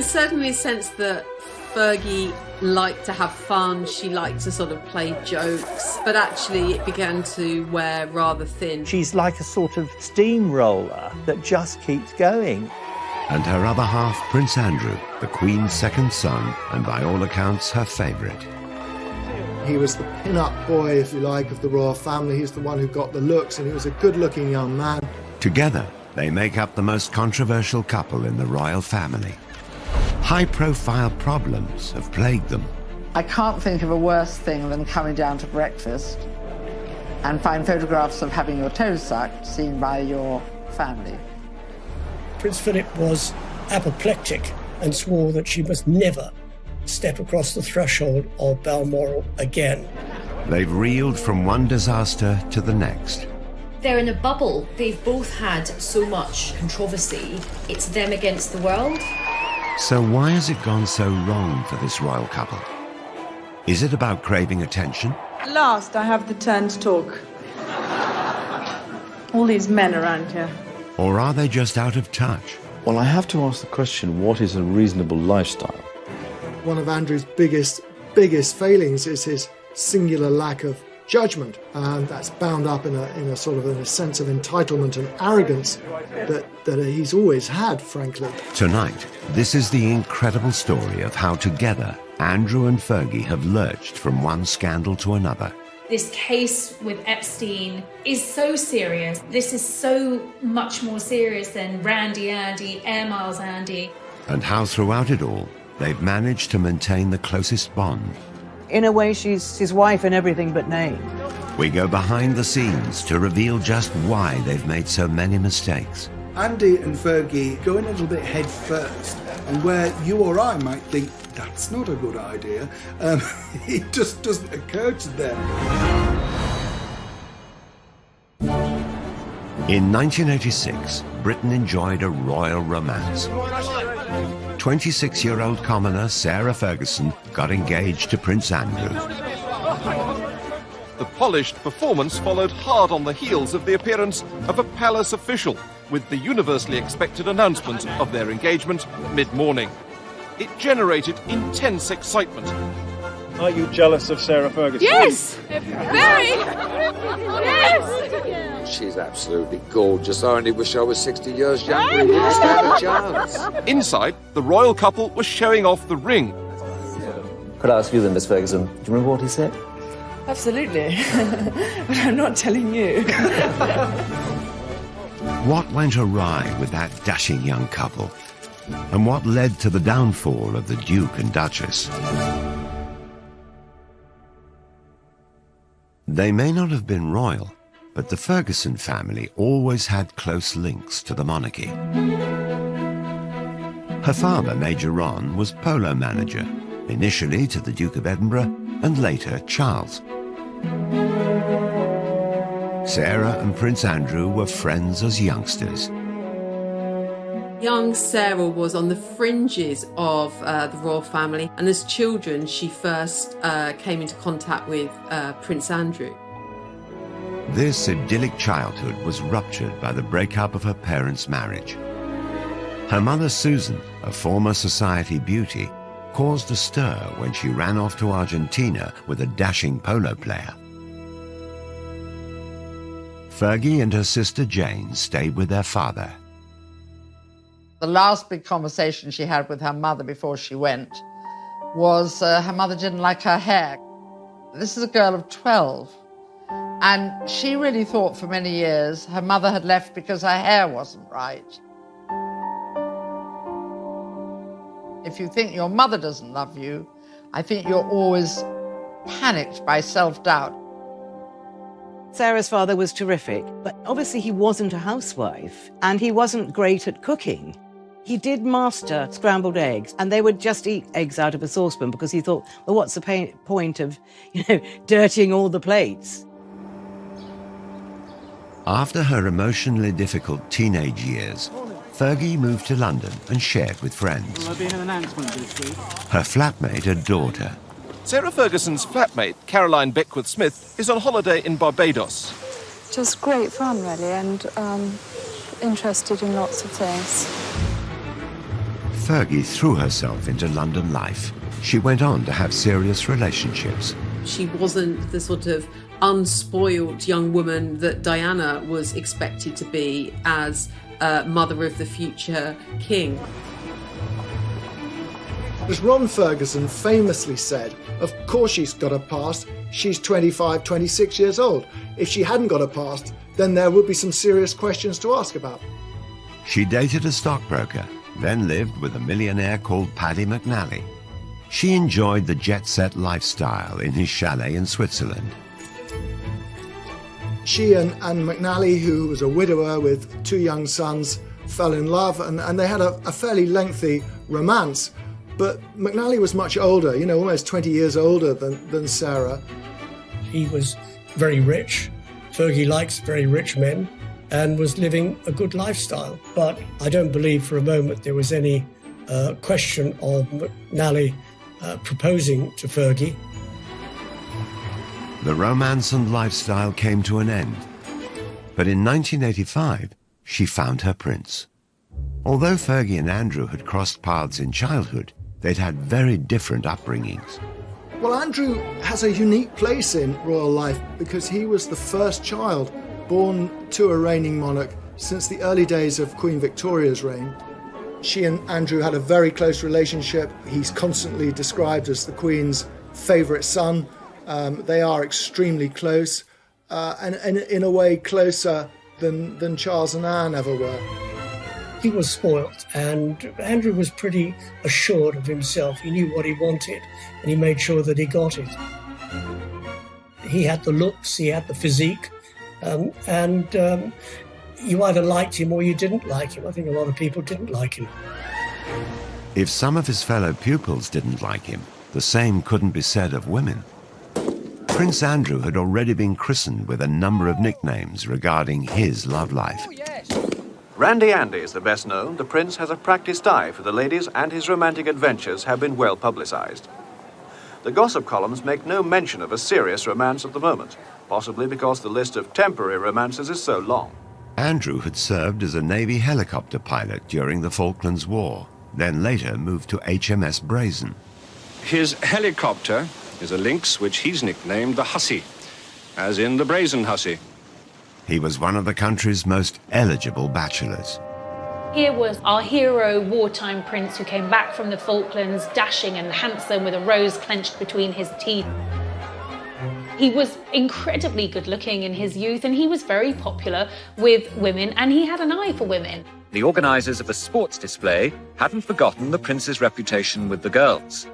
there's certainly a sense that Fergie liked to have fun, she liked to sort of play jokes, but actually it began to wear rather thin. She's like a sort of steamroller that just keeps going. And her other half, Prince Andrew, the Queen's second son, and by all accounts, her favourite. He was the pin-up boy, if you like, of the royal family. He's the one who got the looks, and he was a good-looking young man. Together, they make up the most controversial couple in the royal family. High-profile problems have plagued them. I can't think of a worse thing than coming down to breakfast and find photographs of having your toes sucked seen by your family. Prince Philip was apoplectic and swore that she must never step across the threshold of Balmoral again. They've reeled from one disaster to the next. They're in a bubble. They've both had so much controversy. It's them against the world. So why has it gone so wrong for this royal couple? Is it about craving attention? At last, I have the turn to talk. All these men around here. Or are they just out of touch? Well, I have to ask the question, what is a reasonable lifestyle? One of Andrew's biggest failings is his singular lack of judgment, and that's bound up in a sort of a sense of entitlement and arrogance that he's always had, frankly. Tonight, this is the incredible story of how together Andrew and Fergie have lurched from one scandal to another. This case with Epstein is so serious. This is so much more serious than Randy Andy, Air Miles Andy. And how throughout it all, they've managed to maintain the closest bond. In a way, she's his wife in everything but name. We go behind the scenes to reveal just why they've made so many mistakes. Andy and Fergie go in a little bit head first, and where you or I might think, that's not a good idea, it just doesn't occur to them. In 1986, Britain enjoyed a royal romance. 26-year-old commoner Sarah Ferguson got engaged to Prince Andrew. The polished performance followed hard on the heels of the appearance of a palace official with the universally expected announcement of their engagement mid-morning. It generated intense excitement. Are you jealous of Sarah Ferguson? Yes! Very! Yes! She's absolutely gorgeous. I only wish I was 60 years younger and wouldn't stand a chance. Inside, the royal couple was showing off the ring. Could I ask you then, Miss Ferguson, do you remember what he said? Absolutely. But I'm not telling you. What went awry with that dashing young couple? And what led to the downfall of the Duke and Duchess? They may not have been royal, but the Ferguson family always had close links to the monarchy. Her father, Major Ron, was polo manager, initially to the Duke of Edinburgh and later Charles. Sarah and Prince Andrew were friends as youngsters. Young Sarah was on the fringes of the royal family, and as children she first came into contact with Prince Andrew. This idyllic childhood was ruptured by the breakup of her parents' marriage. Her mother Susan, a former society beauty, caused a stir when she ran off to Argentina with a dashing polo player. Fergie and her sister Jane stayed with their father. The last big conversation she had with her mother before she went was her mother didn't like her hair. This is a girl of 12, and she really thought for many years her mother had left because her hair wasn't right. If you think your mother doesn't love you, I think you're always panicked by self-doubt. Sarah's father was terrific, but obviously he wasn't a housewife, and he wasn't great at cooking. He did master scrambled eggs, and they would just eat eggs out of a saucepan because he thought, well, what's the point of, dirtying all the plates? After her emotionally difficult teenage years, Fergie moved to London and shared with friends. Will there be an announcement this week? Her flatmate adored her. Sarah Ferguson's flatmate, Caroline Beckworth-Smith, is on holiday in Barbados. Just great fun, really, and interested in lots of things. Fergie threw herself into London life. She went on to have serious relationships. She wasn't the sort of unspoiled young woman that Diana was expected to be as mother of the future king. As Ron Ferguson famously said, of course she's got a past. She's 25, 26 years old. If she hadn't got a past, then there would be some serious questions to ask about. She dated a stockbroker, then lived with a millionaire called Paddy McNally. She enjoyed the jet-set lifestyle in his chalet in Switzerland. She and McNally, who was a widower with 2 young sons, fell in love, and they had a fairly lengthy romance. But McNally was much older, you know, almost 20 years older than Sarah. He was very rich. Fergie likes very rich men and was living a good lifestyle. But I don't believe for a moment there was any question of McNally proposing to Fergie. The romance and lifestyle came to an end. But in 1985, she found her prince. Although Fergie and Andrew had crossed paths in childhood, they'd had very different upbringings. Well, Andrew has a unique place in royal life because he was the first child born to a reigning monarch since the early days of Queen Victoria's reign. She and Andrew had a very close relationship. He's constantly described as the Queen's favourite son. They are extremely close, and in a way closer than Charles and Anne ever were. He was spoilt, and Andrew was pretty assured of himself. He knew what he wanted, and he made sure that he got it. He had the looks, he had the physique, and you either liked him or you didn't like him. I think a lot of people didn't like him. If some of his fellow pupils didn't like him, the same couldn't be said of women. Prince Andrew had already been christened with a number of nicknames regarding his love life. Randy Andy is the best known. The prince has a practiced eye for the ladies, and his romantic adventures have been well publicized. The gossip columns make no mention of a serious romance at the moment, possibly because the list of temporary romances is so long. Andrew had served as a Navy helicopter pilot during the Falklands War, then later moved to HMS Brazen. His helicopter is a Lynx which he's nicknamed the Hussy, as in the Brazen Hussy. He was one of the country's most eligible bachelors. Here was our hero wartime prince who came back from the Falklands, dashing and handsome with a rose clenched between his teeth. He was incredibly good looking in his youth, and he was very popular with women, and he had an eye for women. The organisers of the sports display hadn't forgotten the prince's reputation with the girls.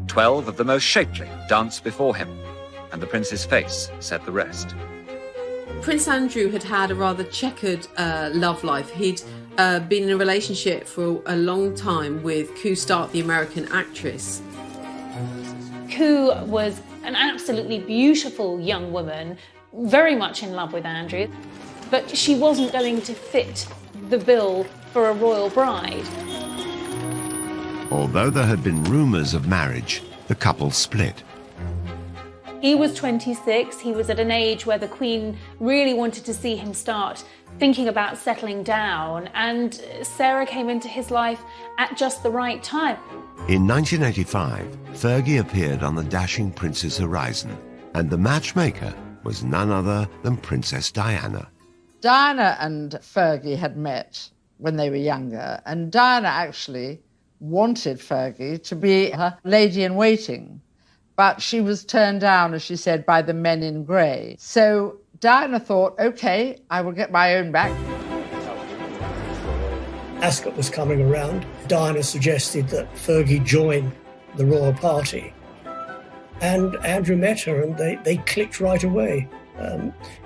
12 of the most shapely danced before him, and the prince's face said the rest. Prince Andrew had had a rather checkered love life. He'd been in a relationship for a long time with Koo Stark, the American actress. Koo was an absolutely beautiful young woman, very much in love with Andrew, but she wasn't going to fit the bill for a royal bride. Although there had been rumours of marriage, the couple split. He was 26, he was at an age where the Queen really wanted to see him start thinking about settling down, and Sarah came into his life at just the right time. In 1985, Fergie appeared on the dashing prince's horizon, and the matchmaker was none other than Princess Diana. Diana and Fergie had met when they were younger, and Diana actually wanted Fergie to be her lady-in-waiting. But she was turned down, as she said, by the men in grey. So Diana thought, OK, I will get my own back. Ascot was coming around. Diana suggested that Fergie join the royal party. And Andrew met her, and they clicked right away.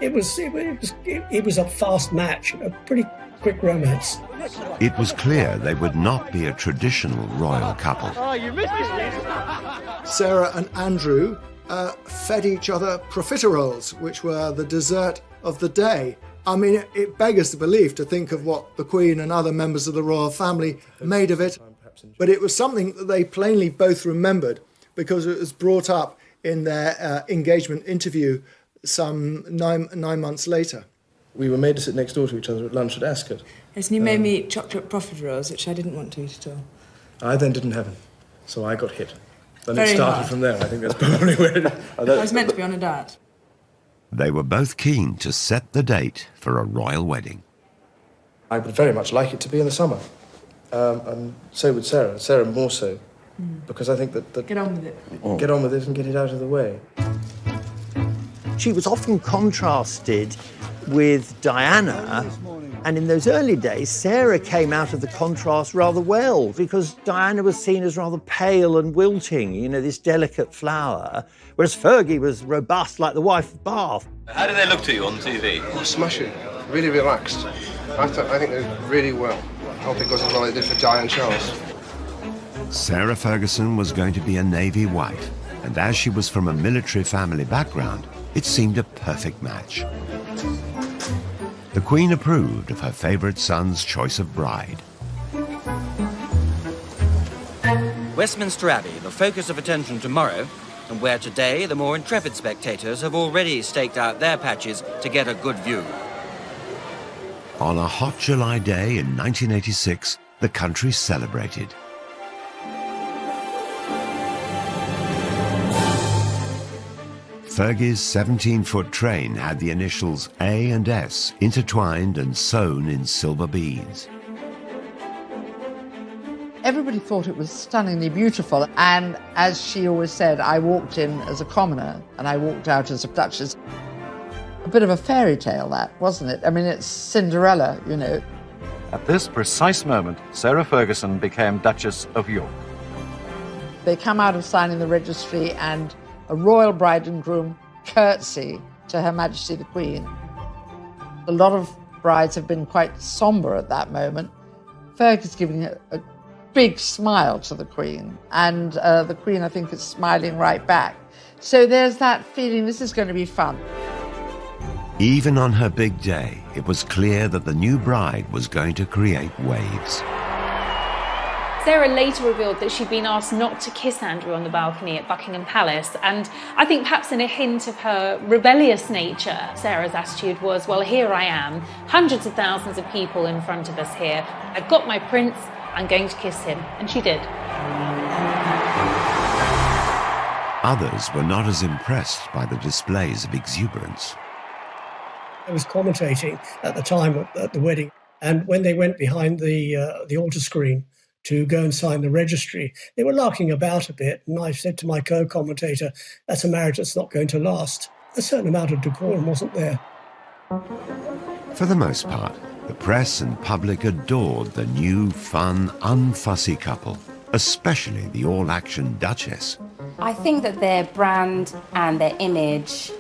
It was a fast match, a pretty quick romance. It was clear they would not be a traditional royal couple. Oh, you missed it! Sarah and Andrew fed each other profiteroles, which were the dessert of the day. I mean, it beggars the belief to think of what the Queen and other members of the royal family made of it, but it was something that they plainly both remembered because it was brought up in their engagement interview some nine months later. We were made to sit next door to each other at lunch at Ascot. Yes, and you made me eat chocolate profiteroles, which I didn't want to eat at all. I then didn't have him, so I got hit. Then Very it started hard. from there. I think that's probably where it... I was meant to be on a diet. They were both keen to set the date for a royal wedding. I would very much like it to be in the summer. And so would Sarah. Sarah more so. Because I think that... Get on with it. Get on with it and get it out of the way. She was often contrasted with Diana, and in those early days, Sarah came out of the contrast rather well, because Diana was seen as rather pale and wilting, you know, this delicate flower, whereas Fergie was robust like the wife of Bath. How do they look to you on TV? Oh, smashing. Really relaxed. I think they did really well. I hope it goes as well as they did for Di and Charles. Sarah Ferguson was going to be a Navy wife, and as she was from a military family background, it seemed a perfect match. The Queen approved of her favourite son's choice of bride. Westminster Abbey, the focus of attention tomorrow, and where today the more intrepid spectators have already staked out their patches to get a good view. On a hot July day in 1986, the country celebrated. Fergie's 17-foot train had the initials A and S intertwined and sewn in silver beads. Everybody thought it was stunningly beautiful, and as she always said, I walked in as a commoner and I walked out as a duchess. A bit of a fairy tale, that, wasn't it? I mean, it's Cinderella, you know. At this precise moment, Sarah Ferguson became Duchess of York. They come out of signing the registry and a royal bride and groom curtsy to Her Majesty the Queen. A lot of brides have been quite sombre at that moment. Fergie's giving a big smile to the Queen, and the Queen, I think, is smiling right back. So there's that feeling this is going to be fun. Even on her big day, it was clear that the new bride was going to create waves. Sarah later revealed that she'd been asked not to kiss Andrew on the balcony at Buckingham Palace, and I think perhaps in a hint of her rebellious nature, Sarah's attitude was, well, here I am, hundreds of thousands of people in front of us here. I've got my prince, I'm going to kiss him. And she did. Others were not as impressed by the displays of exuberance. I was commentating at the time at the wedding, and when they went behind the altar screen to go and sign the registry, they were larking about a bit, and I said to my co-commentator, that's a marriage that's not going to last. A certain amount of decorum wasn't there. For the most part, the press and public adored the new, fun, unfussy couple, especially the all-action Duchess. I think that their brand and their image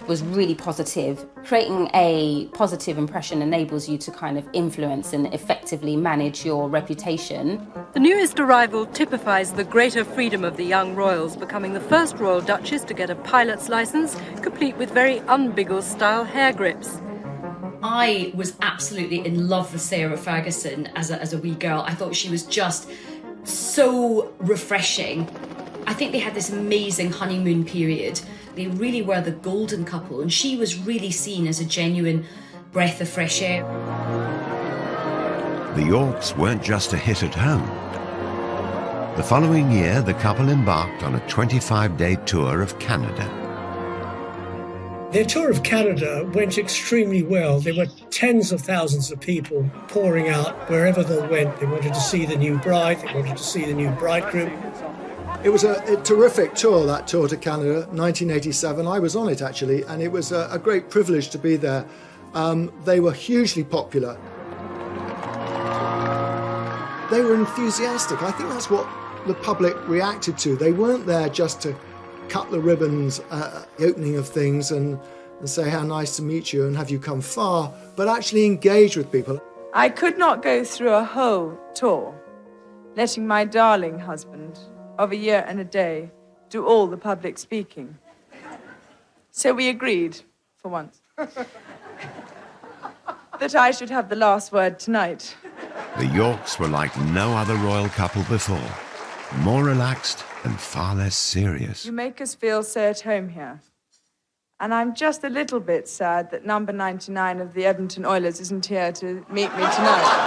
was really positive. Creating a positive impression enables you to kind of influence and effectively manage your reputation. The newest arrival typifies the greater freedom of the young royals, becoming the first royal duchess to get a pilot's license, complete with very un-Biggles-style hair grips. I was absolutely in love with Sarah Ferguson as a wee girl. I thought she was just so refreshing. I think they had this amazing honeymoon period. They really were the golden couple, and she was really seen as a genuine breath of fresh air. The Yorks weren't just a hit at home. The following year, the couple embarked on a 25-day tour of Canada. Their tour of Canada went extremely well. There were tens of thousands of people pouring out wherever they went. They wanted to see the new bride, they wanted to see the new bridegroom. It was a terrific tour, that tour to Canada, 1987. I was on it, actually, and it was a great privilege to be there. They were hugely popular. They were enthusiastic. I think that's what the public reacted to. They weren't there just to cut the ribbons at the opening of things and say how nice to meet you and have you come far, but actually engage with people. I could not go through a whole tour, letting my darling husband of a year and a day do all the public speaking. So we agreed, for once, that I should have the last word tonight. The Yorks were like no other royal couple before, more relaxed and far less serious. You make us feel so at home here. And I'm just a little bit sad that number 99 of the Edmonton Oilers isn't here to meet me tonight.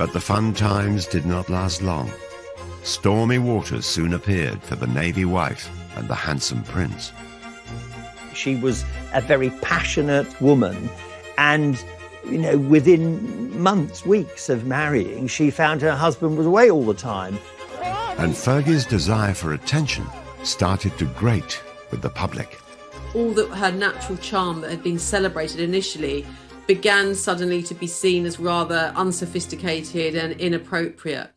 But the fun times did not last long. Stormy waters soon appeared for the navy wife and the handsome prince. She was a very passionate woman, and within months, weeks of marrying, she found her husband was away all the time. And Fergie's desire for attention started to grate with the public. All that her natural charm that had been celebrated initially began suddenly to be seen as rather unsophisticated and inappropriate.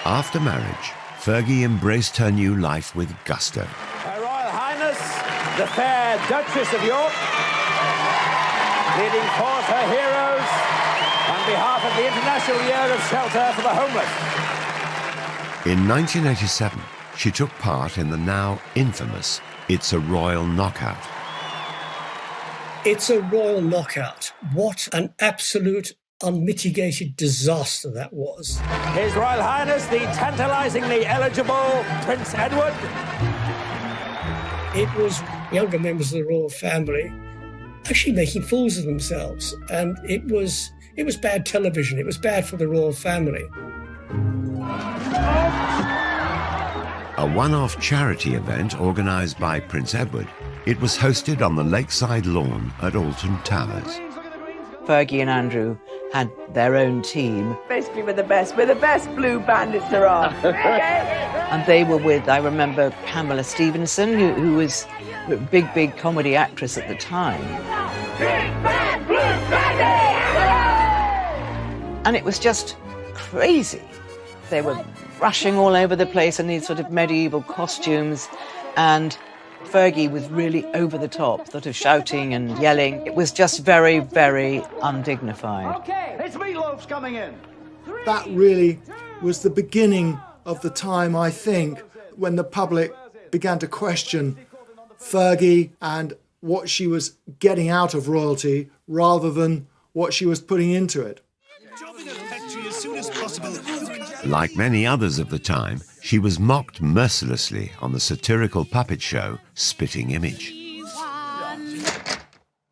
After marriage, Fergie embraced her new life with gusto. Her Royal Highness, the fair Duchess of York, leading forth her heroes on behalf of the International Year of Shelter for the Homeless. In 1987, she took part in the now infamous It's a Royal Knockout. It's a royal knockout. What an absolute unmitigated disaster that was. His Royal Highness, the tantalizingly eligible Prince Edward. It was younger members of the royal family actually making fools of themselves, and it was bad television. It was bad for the royal family. A one-off charity event organised by Prince Edward, it was hosted on the lakeside lawn at Alton Towers. Fergie and Andrew had their own team. Basically, we're the best. We're the best blue bandits there are. And they were with, I remember, Pamela Stevenson, who was a big comedy actress at the time. And it was just crazy. They were rushing all over the place in these sort of medieval costumes, and Fergie was really over the top, sort of shouting and yelling. It was just very, very undignified. Okay, it's Meatloaf's coming in. That really was the beginning of the time, I think, when the public began to question Fergie and what she was getting out of royalty rather than what she was putting into it. Like many others of the time, she was mocked mercilessly on the satirical puppet show Spitting Image.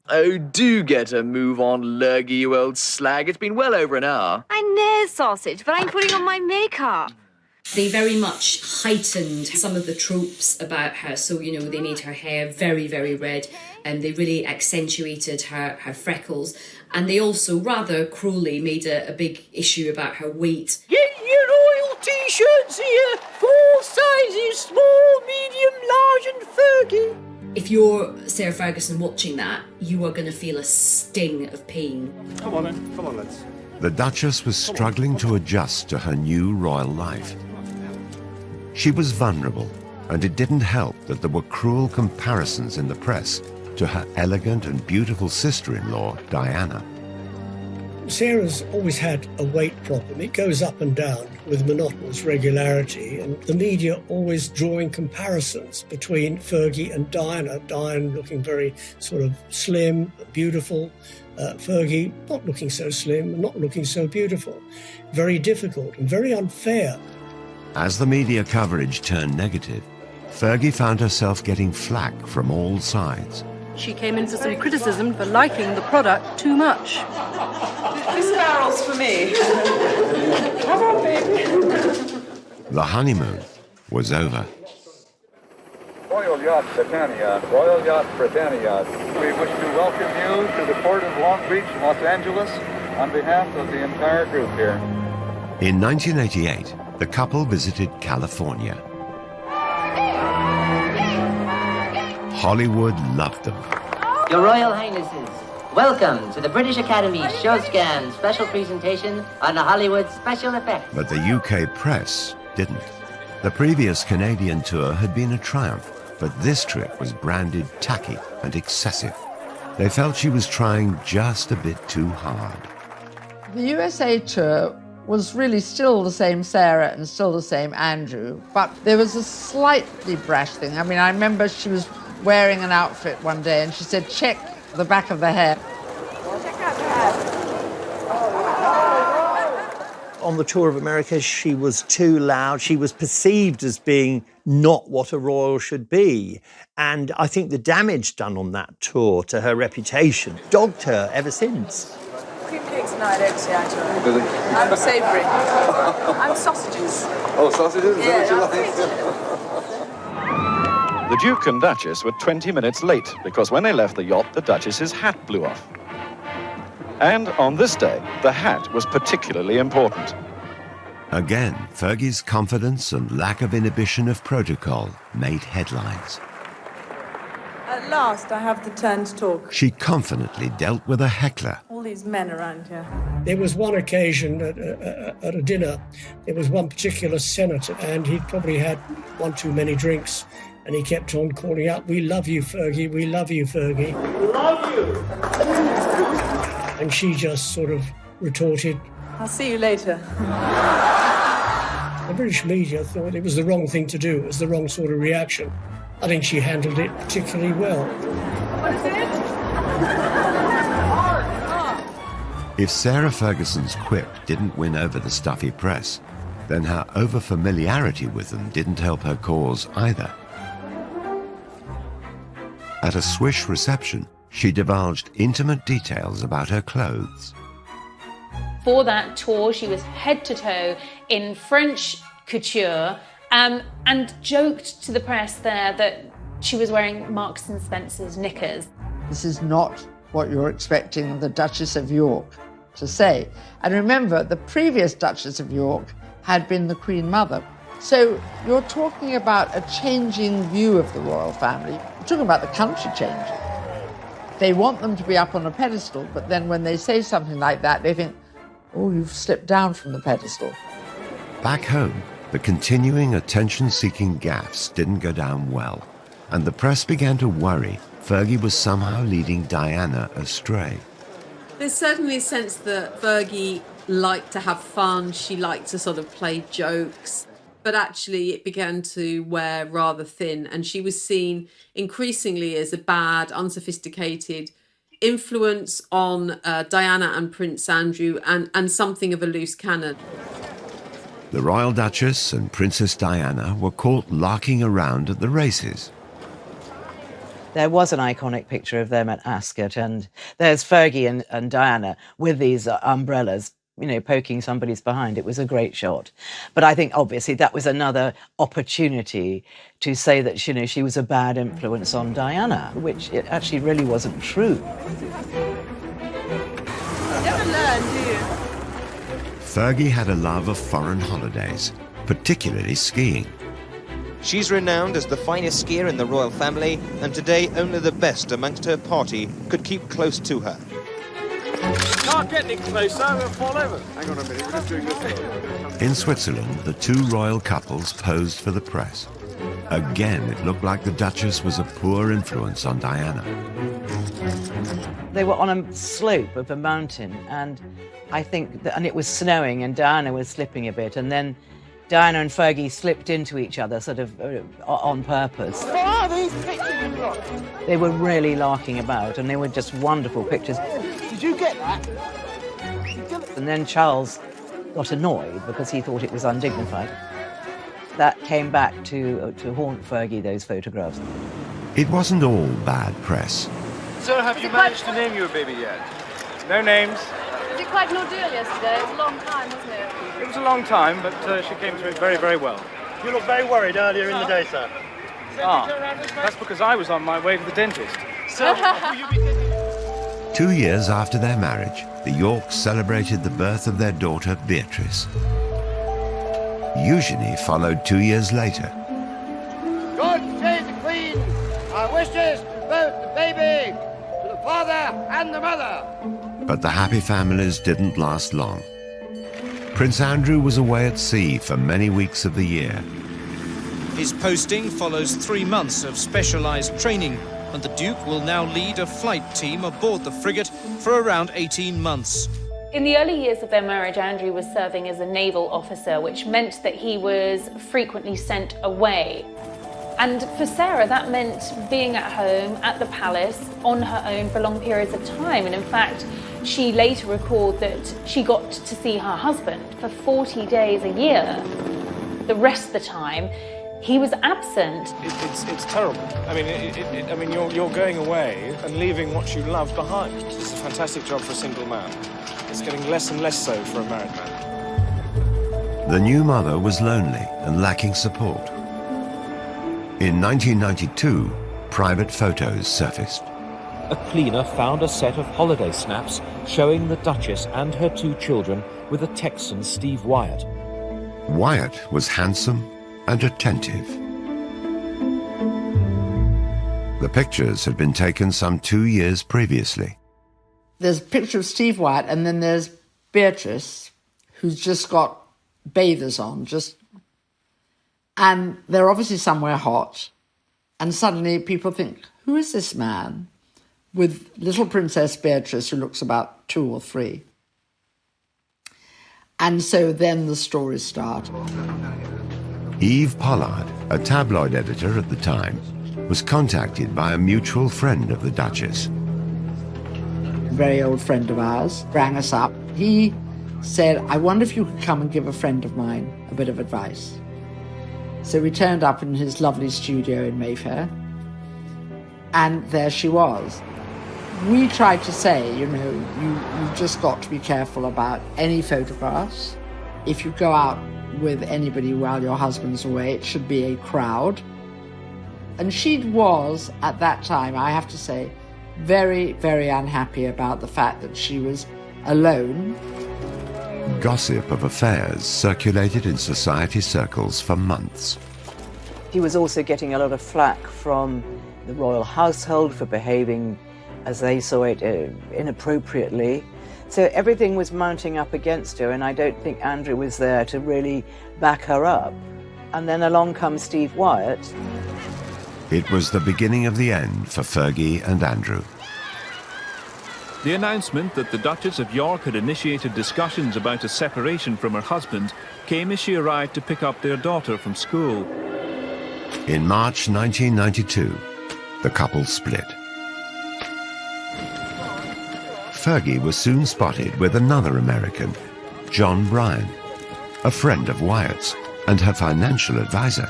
Oh, do get a move on, Lurgy, you old slag. It's been well over an hour. I know, sausage, but I'm putting on my makeup. They very much heightened some of the tropes about her. So, they made her hair very, very red, and they really accentuated her freckles. And they also, rather cruelly, made a big issue about her weight. Get your royal T-shirts here. 4 sizes, small, medium, large and Fergie. If you're Sarah Ferguson watching that, you are going to feel a sting of pain. Come on then, come on lads. The Duchess was struggling to adjust to her new royal life. She was vulnerable, and it didn't help that there were cruel comparisons in the press to her elegant and beautiful sister-in-law, Diana. Sarah's always had a weight problem. It goes up and down with monotonous regularity, and the media always drawing comparisons between Fergie and Diana. Diana looking very sort of slim, beautiful. Fergie not looking so slim, not looking so beautiful. Very difficult and very unfair. As the media coverage turned negative, Fergie found herself getting flack from all sides. She came in for some criticism for liking the product too much. This barrel's for me. Come on, baby. The honeymoon was over. Royal Yacht Britannia, Royal Yacht Britannia. We wish to welcome you to the port of Long Beach, Los Angeles, on behalf of the entire group here. In 1988, the couple visited California. Hollywood loved them. Your Royal Highnesses, welcome to the British Academy's Showscan special presentation on Hollywood special effects. But the UK press didn't. The previous Canadian tour had been a triumph, but this trip was branded tacky and excessive. They felt she was trying just a bit too hard. The USA tour was really still the same Sarah and still the same Andrew, but there was a slightly brash thing. I mean, I remember she was wearing an outfit one day and she said, check the back of the hair. On the tour of America, she was too loud. She was perceived as being not what a royal should be. And I think the damage done on that tour to her reputation dogged her ever since. Cream cakes tonight, actually. I'm savoury. I'm sausages. Oh, sausages? Is that what you like? The Duke and Duchess were 20 minutes late because when they left the yacht, the Duchess's hat blew off. And on this day, the hat was particularly important. Again, Fergie's confidence and lack of inhibition of protocol made headlines. At last, I have the turn to talk. She confidently dealt with a heckler. All these men around here. There was one occasion at a dinner, there was one particular senator, and he'd probably had one too many drinks, and he kept on calling out, "We love you, Fergie, we love you, Fergie. Love you! And she just sort of retorted, I'll see you later. The British media thought it was the wrong thing to do. It was the wrong sort of reaction. I think she handled it particularly well. What is it? If Sarah Ferguson's quip didn't win over the stuffy press, then her over-familiarity with them didn't help her cause either. At a swish reception, she divulged intimate details about her clothes. For that tour, she was head to toe in French couture and joked to the press there that she was wearing Marks and Spencer's knickers. This is not what you're expecting the Duchess of York to say. And remember, the previous Duchess of York had been the Queen Mother. So you're talking about a changing view of the royal family. You're talking about the country changing. They want them to be up on a pedestal, but then when they say something like that, they think, oh, you've slipped down from the pedestal. Back home, the continuing attention-seeking gaffes didn't go down well, and the press began to worry Fergie was somehow leading Diana astray. There's certainly a sense that Fergie liked to have fun, she liked to sort of play jokes, but actually it began to wear rather thin, and she was seen increasingly as a bad, unsophisticated influence on Diana and Prince Andrew, and something of a loose cannon. The Royal Duchess and Princess Diana were caught larking around at the races. There was an iconic picture of them at Ascot, and there's Fergie and Diana with these umbrellas, you know, poking somebody's behind. It was a great shot. But I think, obviously, that was another opportunity to say that, you know, she was a bad influence on Diana, which it actually really wasn't true. You never learn, do you? Fergie had a love of foreign holidays, particularly skiing. She's renowned as the finest skier in the royal family, and today only the best amongst her party could keep close to her. Can't get any closer, we'll fall over. Hang on a minute, we're just doing this. In Switzerland, the two royal couples posed for the press. Again, it looked like the Duchess was a poor influence on Diana. They were on a slope of a mountain, and I think and it was snowing, and Diana was slipping a bit, and then Diana and Fergie slipped into each other, sort of on purpose. What are these pictures you've got? They were really larking about, and they were just wonderful pictures. Did you get that? And then Charles got annoyed because he thought it was undignified. That came back to haunt Fergie, those photographs. It wasn't all bad press. So have you managed to name your baby yet? No names. Was it quite an ordeal yesterday? It was a long time, wasn't it? It was a long time, but she came through it very, very well. You looked very worried earlier in the day, sir. Ah, that's because I was on my way to the dentist. Sir, 2 years after their marriage, the Yorks celebrated the birth of their daughter Beatrice. Eugenie followed 2 years later. God save the Queen! Our wishes to both the baby, to the father and the mother. But the happy families didn't last long. Prince Andrew was away at sea for many weeks of the year. His posting follows 3 months of specialised training, and the Duke will now lead a flight team aboard the frigate for around 18 months. In the early years of their marriage, Andrew was serving as a naval officer, which meant that he was frequently sent away. And for Sarah, that meant being at home, at the palace, on her own for long periods of time. And in fact, She later recalled that she got to see her husband for 40 days a year. The rest of the time, he was absent. It's terrible. I mean, you're going away and leaving what you love behind. It's a fantastic job for a single man. It's getting less and less so for a married man. The new mother was lonely and lacking support. In 1992, private photos surfaced. A cleaner found a set of holiday snaps showing the Duchess and her 2 children with a Texan, Steve Wyatt. Wyatt was handsome and attentive. The pictures had been taken some 2 years previously. There's a picture of Steve Wyatt, and then there's Beatrice, who's just got bathers on, and they're obviously somewhere hot, and suddenly people think, who is this man? With little Princess Beatrice, who looks about 2 or 3. And so then the stories start. Eve Pollard, a tabloid editor at the time, was contacted by a mutual friend of the Duchess. A very old friend of ours rang us up. He said, I wonder if you could come and give a friend of mine a bit of advice. So we turned up in his lovely studio in Mayfair, and there she was. We tried to say, you've just got to be careful about any photographs. If you go out with anybody while your husband's away, it should be a crowd. And she was, at that time, I have to say, very, very unhappy about the fact that she was alone. Gossip of affairs circulated in society circles for months. He was also getting a lot of flack from the royal household for behaving, as they saw it, inappropriately. So everything was mounting up against her, and I don't think Andrew was there to really back her up. And then along comes Steve Wyatt. It was the beginning of the end for Fergie and Andrew. The announcement that the Duchess of York had initiated discussions about a separation from her husband came as she arrived to pick up their daughter from school. In March 1992, the couple split. Fergie was soon spotted with another American, John Bryan, a friend of Wyatt's and her financial advisor.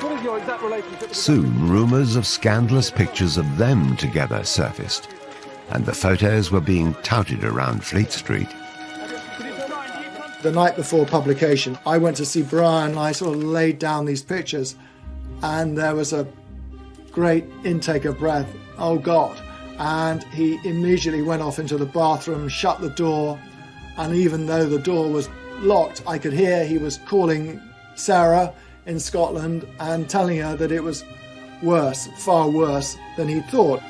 What is your exact relationship? Soon, rumors of scandalous pictures of them together surfaced, and the photos were being touted around Fleet Street. The night before publication, I went to see Brian, and I sort of laid down these pictures, and there was a great intake of breath. Oh, God. And he immediately went off into the bathroom, shut the door, and even though the door was locked, I could hear he was calling Sarah in Scotland and telling her that it was worse, far worse than he thought.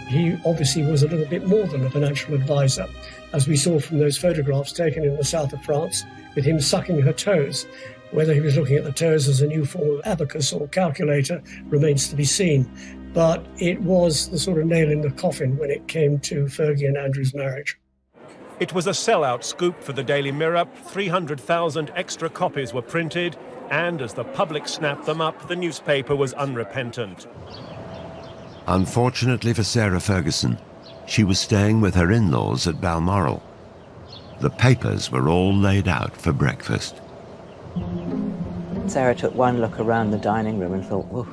He obviously was a little bit more than a financial advisor, as we saw from those photographs taken in the south of France with him sucking her toes. Whether he was looking at the toes as a new form of abacus or calculator remains to be seen. But it was the sort of nail in the coffin when it came to Fergie and Andrew's marriage. It was a sellout scoop for the Daily Mirror. 300,000 extra copies were printed, and as the public snapped them up, the newspaper was unrepentant. Unfortunately for Sarah Ferguson, she was staying with her in-laws at Balmoral. The papers were all laid out for breakfast. Sarah took one look around the dining room and thought, "Whoa,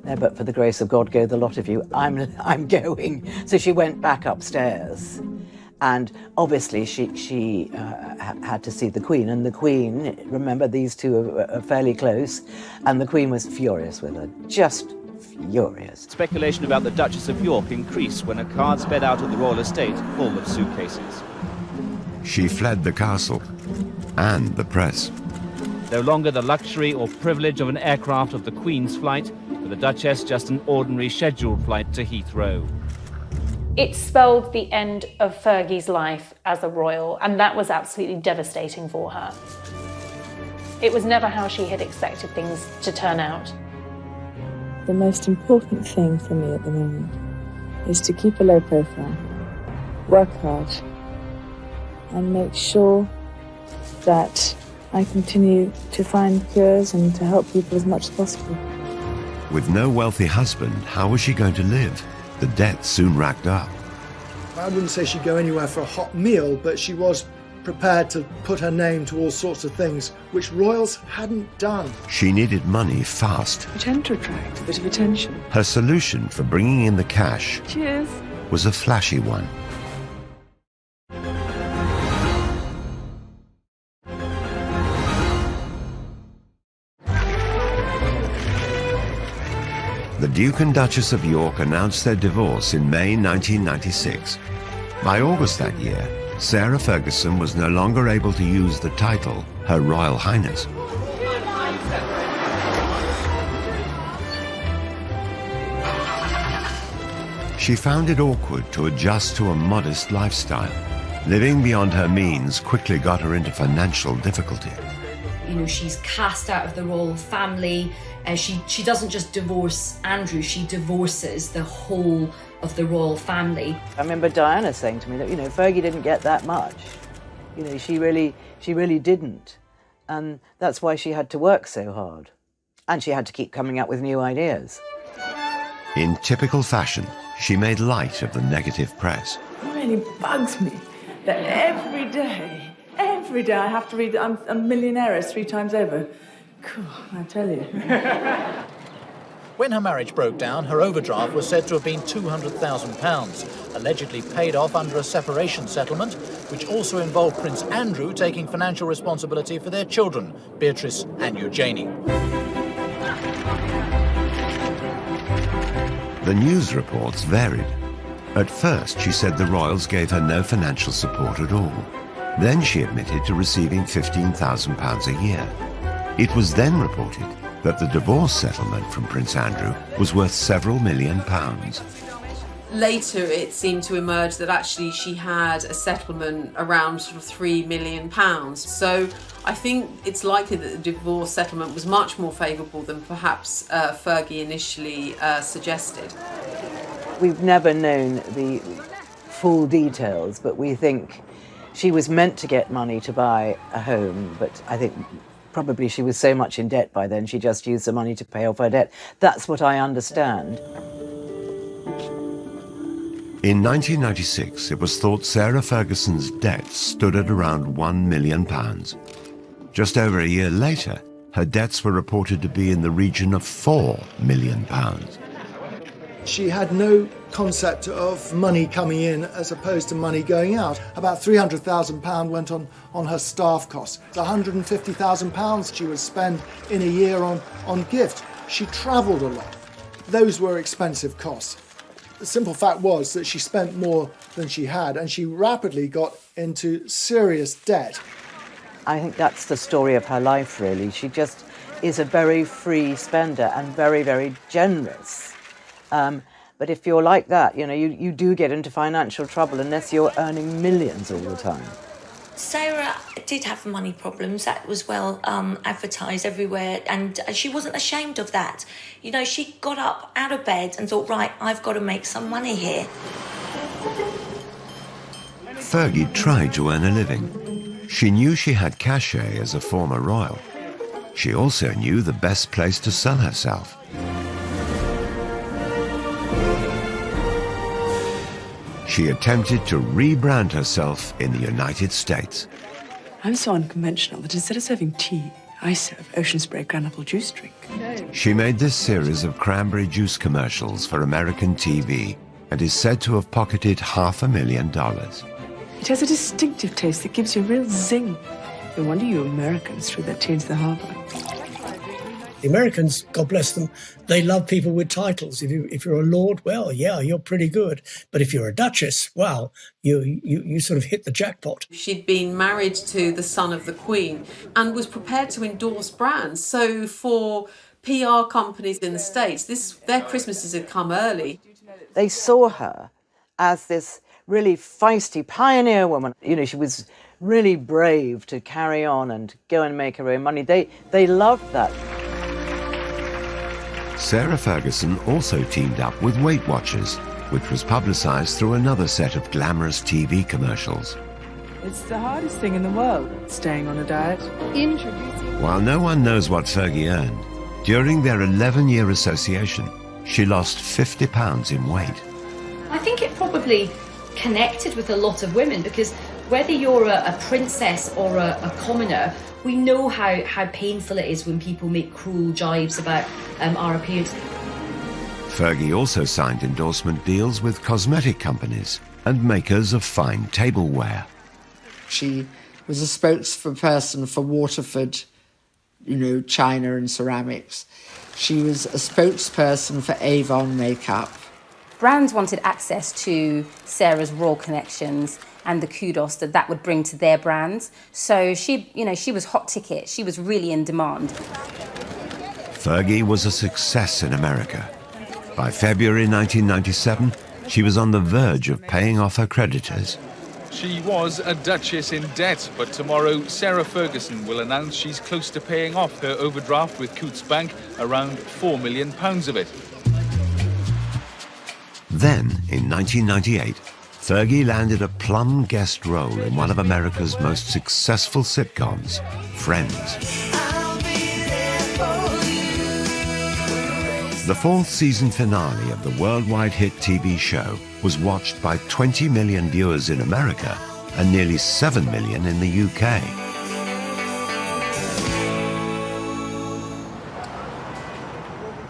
there but for the grace of God go the lot of you. I'm going." So she went back upstairs. And obviously she had to see the Queen. And the Queen, remember, these two are fairly close, and the Queen was furious with her, just furious. Speculation about the Duchess of York increased when a card sped out of the royal estate full of suitcases. She fled the castle and the press. No longer the luxury or privilege of an aircraft of the Queen's flight, for the Duchess just an ordinary scheduled flight to Heathrow. It spelled the end of Fergie's life as a royal, and that was absolutely devastating for her. It was never how she had expected things to turn out. The most important thing for me at the moment is to keep a low profile, work hard, and make sure that I continue to find cures and to help people as much as possible. With no wealthy husband, how was she going to live? The debt soon racked up. I wouldn't say she'd go anywhere for a hot meal, but she was prepared to put her name to all sorts of things, which royals hadn't done. She needed money fast. You tend to attract a bit of attention. Her solution for bringing in the cash Cheers. was a flashy one. The Duke and Duchess of York announced their divorce in May 1996. By August that year, Sarah Ferguson was no longer able to use the title Her Royal Highness. She found it awkward to adjust to a modest lifestyle. Living beyond her means quickly got her into financial difficulty. You know, she's cast out of the royal family. She doesn't just divorce Andrew, she divorces the whole of the royal family. I remember Diana saying to me that, you know, Fergie didn't get that much. You know, she really didn't. And that's why she had to work so hard. And she had to keep coming up with new ideas. In typical fashion, she made light of the negative press. It really bugs me that every day I have to read I'm a millionaire 3 times over. Cool, I tell you. When her marriage broke down, her overdraft was said to have been £200,000, allegedly paid off under a separation settlement, which also involved Prince Andrew taking financial responsibility for their children, Beatrice and Eugenie. The news reports varied. At first, she said the royals gave her no financial support at all. Then she admitted to receiving £15,000 a year. It was then reported that the divorce settlement from Prince Andrew was worth several £1 million. Later, it seemed to emerge that actually she had a settlement around sort of £3 million. So I think it's likely that the divorce settlement was much more favourable than perhaps Fergie initially suggested. We've never known the full details, but we think she was meant to get money to buy a home, but I think probably she was so much in debt by then she just used the money to pay off her debt. That's what I understand. In 1996, it was thought Sarah Ferguson's debts stood at around £1 million. Just over a year later, her debts were reported to be in the region of £4 million. She had no concept of money coming in as opposed to money going out. About £300,000 went on her staff costs. £150,000 she would spend in a year on gift. She travelled a lot. Those were expensive costs. The simple fact was that she spent more than she had, and she rapidly got into serious debt. I think that's the story of her life, really. She just is a very free spender and very, very generous. But if you're like that, you know, you do get into financial trouble unless you're earning millions all the time. Sarah did have money problems. That was well advertised everywhere, and she wasn't ashamed of that. You know, she got up out of bed and thought, right, I've got to make some money here. Fergie tried to earn a living. She knew she had cachet as a former royal. She also knew the best place to sell herself. She attempted to rebrand herself in the United States. I'm so unconventional that instead of serving tea, I serve ocean spray granule juice drink. She made this series of cranberry juice commercials for American TV and is said to have pocketed $500,000. It has a distinctive taste that gives you a real zing. No wonder you Americans threw that tea into the harbour. The Americans, God bless them, they love people with titles. If you're a lord, well, yeah, you're pretty good. But if you're a duchess, wow, you sort of hit the jackpot. She'd been married to the son of the Queen and was prepared to endorse brands. So for PR companies in the States, their Christmases had come early. They saw her as this really feisty pioneer woman. You know, she was really brave to carry on and go and make her own money. They loved that. Sarah Ferguson also teamed up with Weight Watchers, which was publicised through another set of glamorous TV commercials. It's the hardest thing in the world, staying on a diet. Introducing. While no one knows what Fergie earned, during their 11-year association, she lost 50 pounds in weight. I think it probably connected with a lot of women, because whether you're a princess or a commoner, we know how painful it is when people make cruel jibes about our appearance. Fergie also signed endorsement deals with cosmetic companies and makers of fine tableware. She was a spokesperson for Waterford, china and ceramics. She was a spokesperson for Avon makeup. Brands wanted access to Sarah's royal connections and the kudos that would bring to their brands. So she was hot ticket. She was really in demand. Fergie was a success in America. By February 1997, she was on the verge of paying off her creditors. She was a duchess in debt, but tomorrow Sarah Ferguson will announce she's close to paying off her overdraft with Coutts Bank, around £4 million of it. Then, in 1998, Fergie landed a plum guest role in one of America's most successful sitcoms, Friends. The fourth season finale of the worldwide hit TV show was watched by 20 million viewers in America and nearly 7 million in the UK.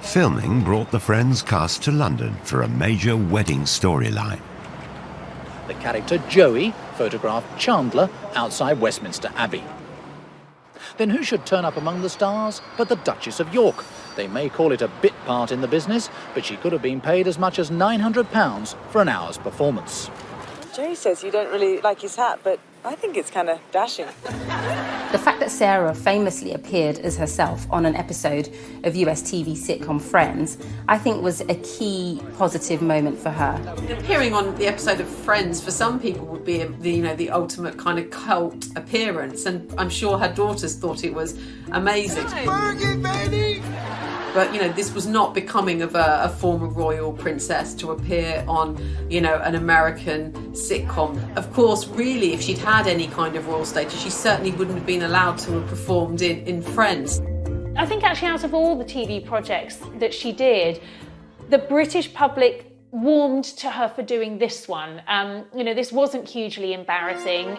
Filming brought the Friends cast to London for a major wedding storyline. The character Joey photographed Chandler outside Westminster Abbey. Then who should turn up among the stars but the Duchess of York? They may call it a bit part in the business, but she could have been paid as much as £900 for an hour's performance. Jay says you don't really like his hat, but I think it's kind of dashing. The fact that Sarah famously appeared as herself on an episode of US TV sitcom Friends, I think was a key positive moment for her. Appearing on the episode of Friends for some people would be the ultimate kind of cult appearance, and I'm sure her daughters thought it was amazing. Fergie, baby! But, this was not becoming of a former royal princess to appear on, an American sitcom. Of course, really, if she'd had any kind of royal status, she certainly wouldn't have been allowed to have performed in Friends. I think actually out of all the TV projects that she did, the British public warmed to her for doing this one. This wasn't hugely embarrassing.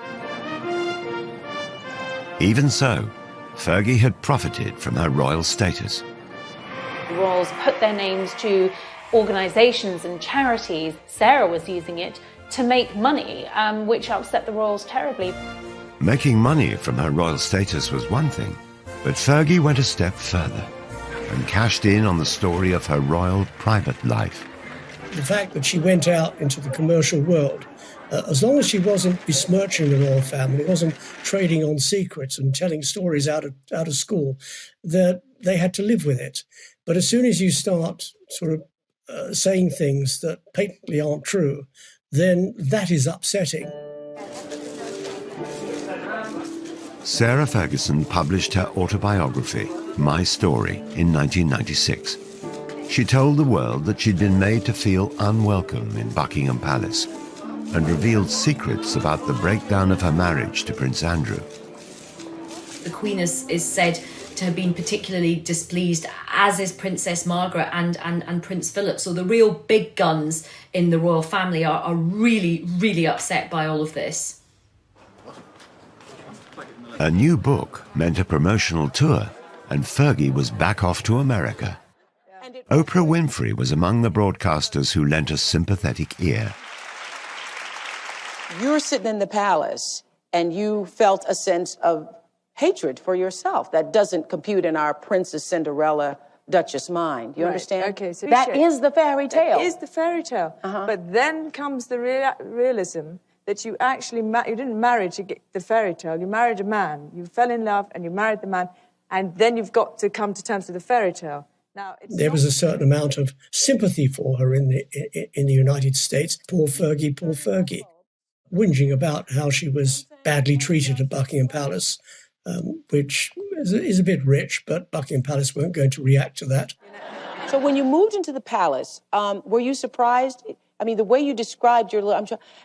Even so, Fergie had profited from her royal status. The royals put their names to organisations and charities. Sarah was using it to make money, which upset the royals terribly. Making money from her royal status was one thing, but Fergie went a step further and cashed in on the story of her royal private life. The fact that she went out into the commercial world, as long as she wasn't besmirching the royal family, wasn't trading on secrets and telling stories out of school, that they had to live with it. But as soon as you start sort of saying things that patently aren't true, then that is upsetting. Sarah Ferguson published her autobiography, My Story, in 1996. She told the world that she'd been made to feel unwelcome in Buckingham Palace and revealed secrets about the breakdown of her marriage to Prince Andrew. The Queen is said to have been particularly displeased, as is Princess Margaret and Prince Philip. So the real big guns in the royal family are really, really upset by all of this. A new book meant a promotional tour, and Fergie was back off to America. Oprah Winfrey was among the broadcasters who lent a sympathetic ear. You're sitting in the palace, and you felt a sense of hatred for yourself. That doesn't compute in our Princess Cinderella Duchess mind. You understand? Okay, so that is the fairy tale. It is the fairy tale. But then comes the realism that you actually you didn't marry to get the fairy tale. You married a man. You fell in love and you married the man, and then you've got to come to terms with the fairy tale. Now, there was a certain amount of sympathy for her in the United States. Poor Fergie, whinging about how she was badly treated at Buckingham Palace. Which is a bit rich, but Buckingham Palace weren't going to react to that. So when you moved into the palace, were you surprised? I mean, the way you described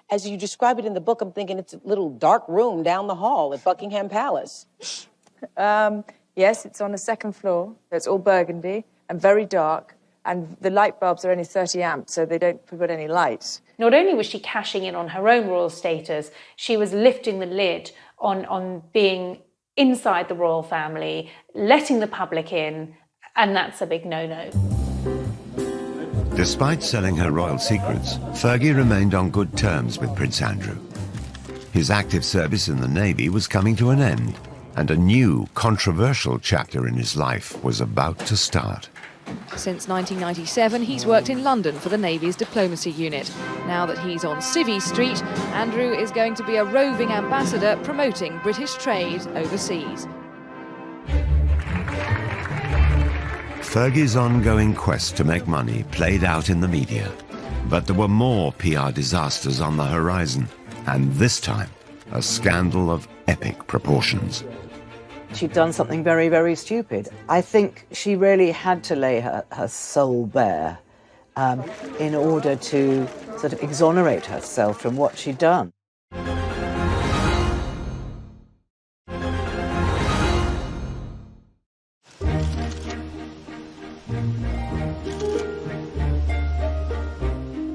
as you describe it in the book, I'm thinking it's a little dark room down the hall at Buckingham Palace. Yes, it's on the second floor. It's all burgundy and very dark. and the light bulbs are only 30 amps, so they don't put any light. Not only was she cashing in on her own royal status, she was lifting the lid on being inside the royal family, letting the public in, and that's a big no-no. Despite selling her royal secrets, Fergie remained on good terms with Prince Andrew. His active service in the Navy was coming to an end, and a new, controversial chapter in his life was about to start. Since 1997, he's worked in London for the Navy's diplomacy unit. Now that he's on Civvy Street, Andrew is going to be a roving ambassador promoting British trade overseas. Fergie's ongoing quest to make money played out in the media. But there were more PR disasters on the horizon, and this time, a scandal of epic proportions. She'd done something very, very stupid. I think she really had to lay her soul bare in order to sort of exonerate herself from what she'd done.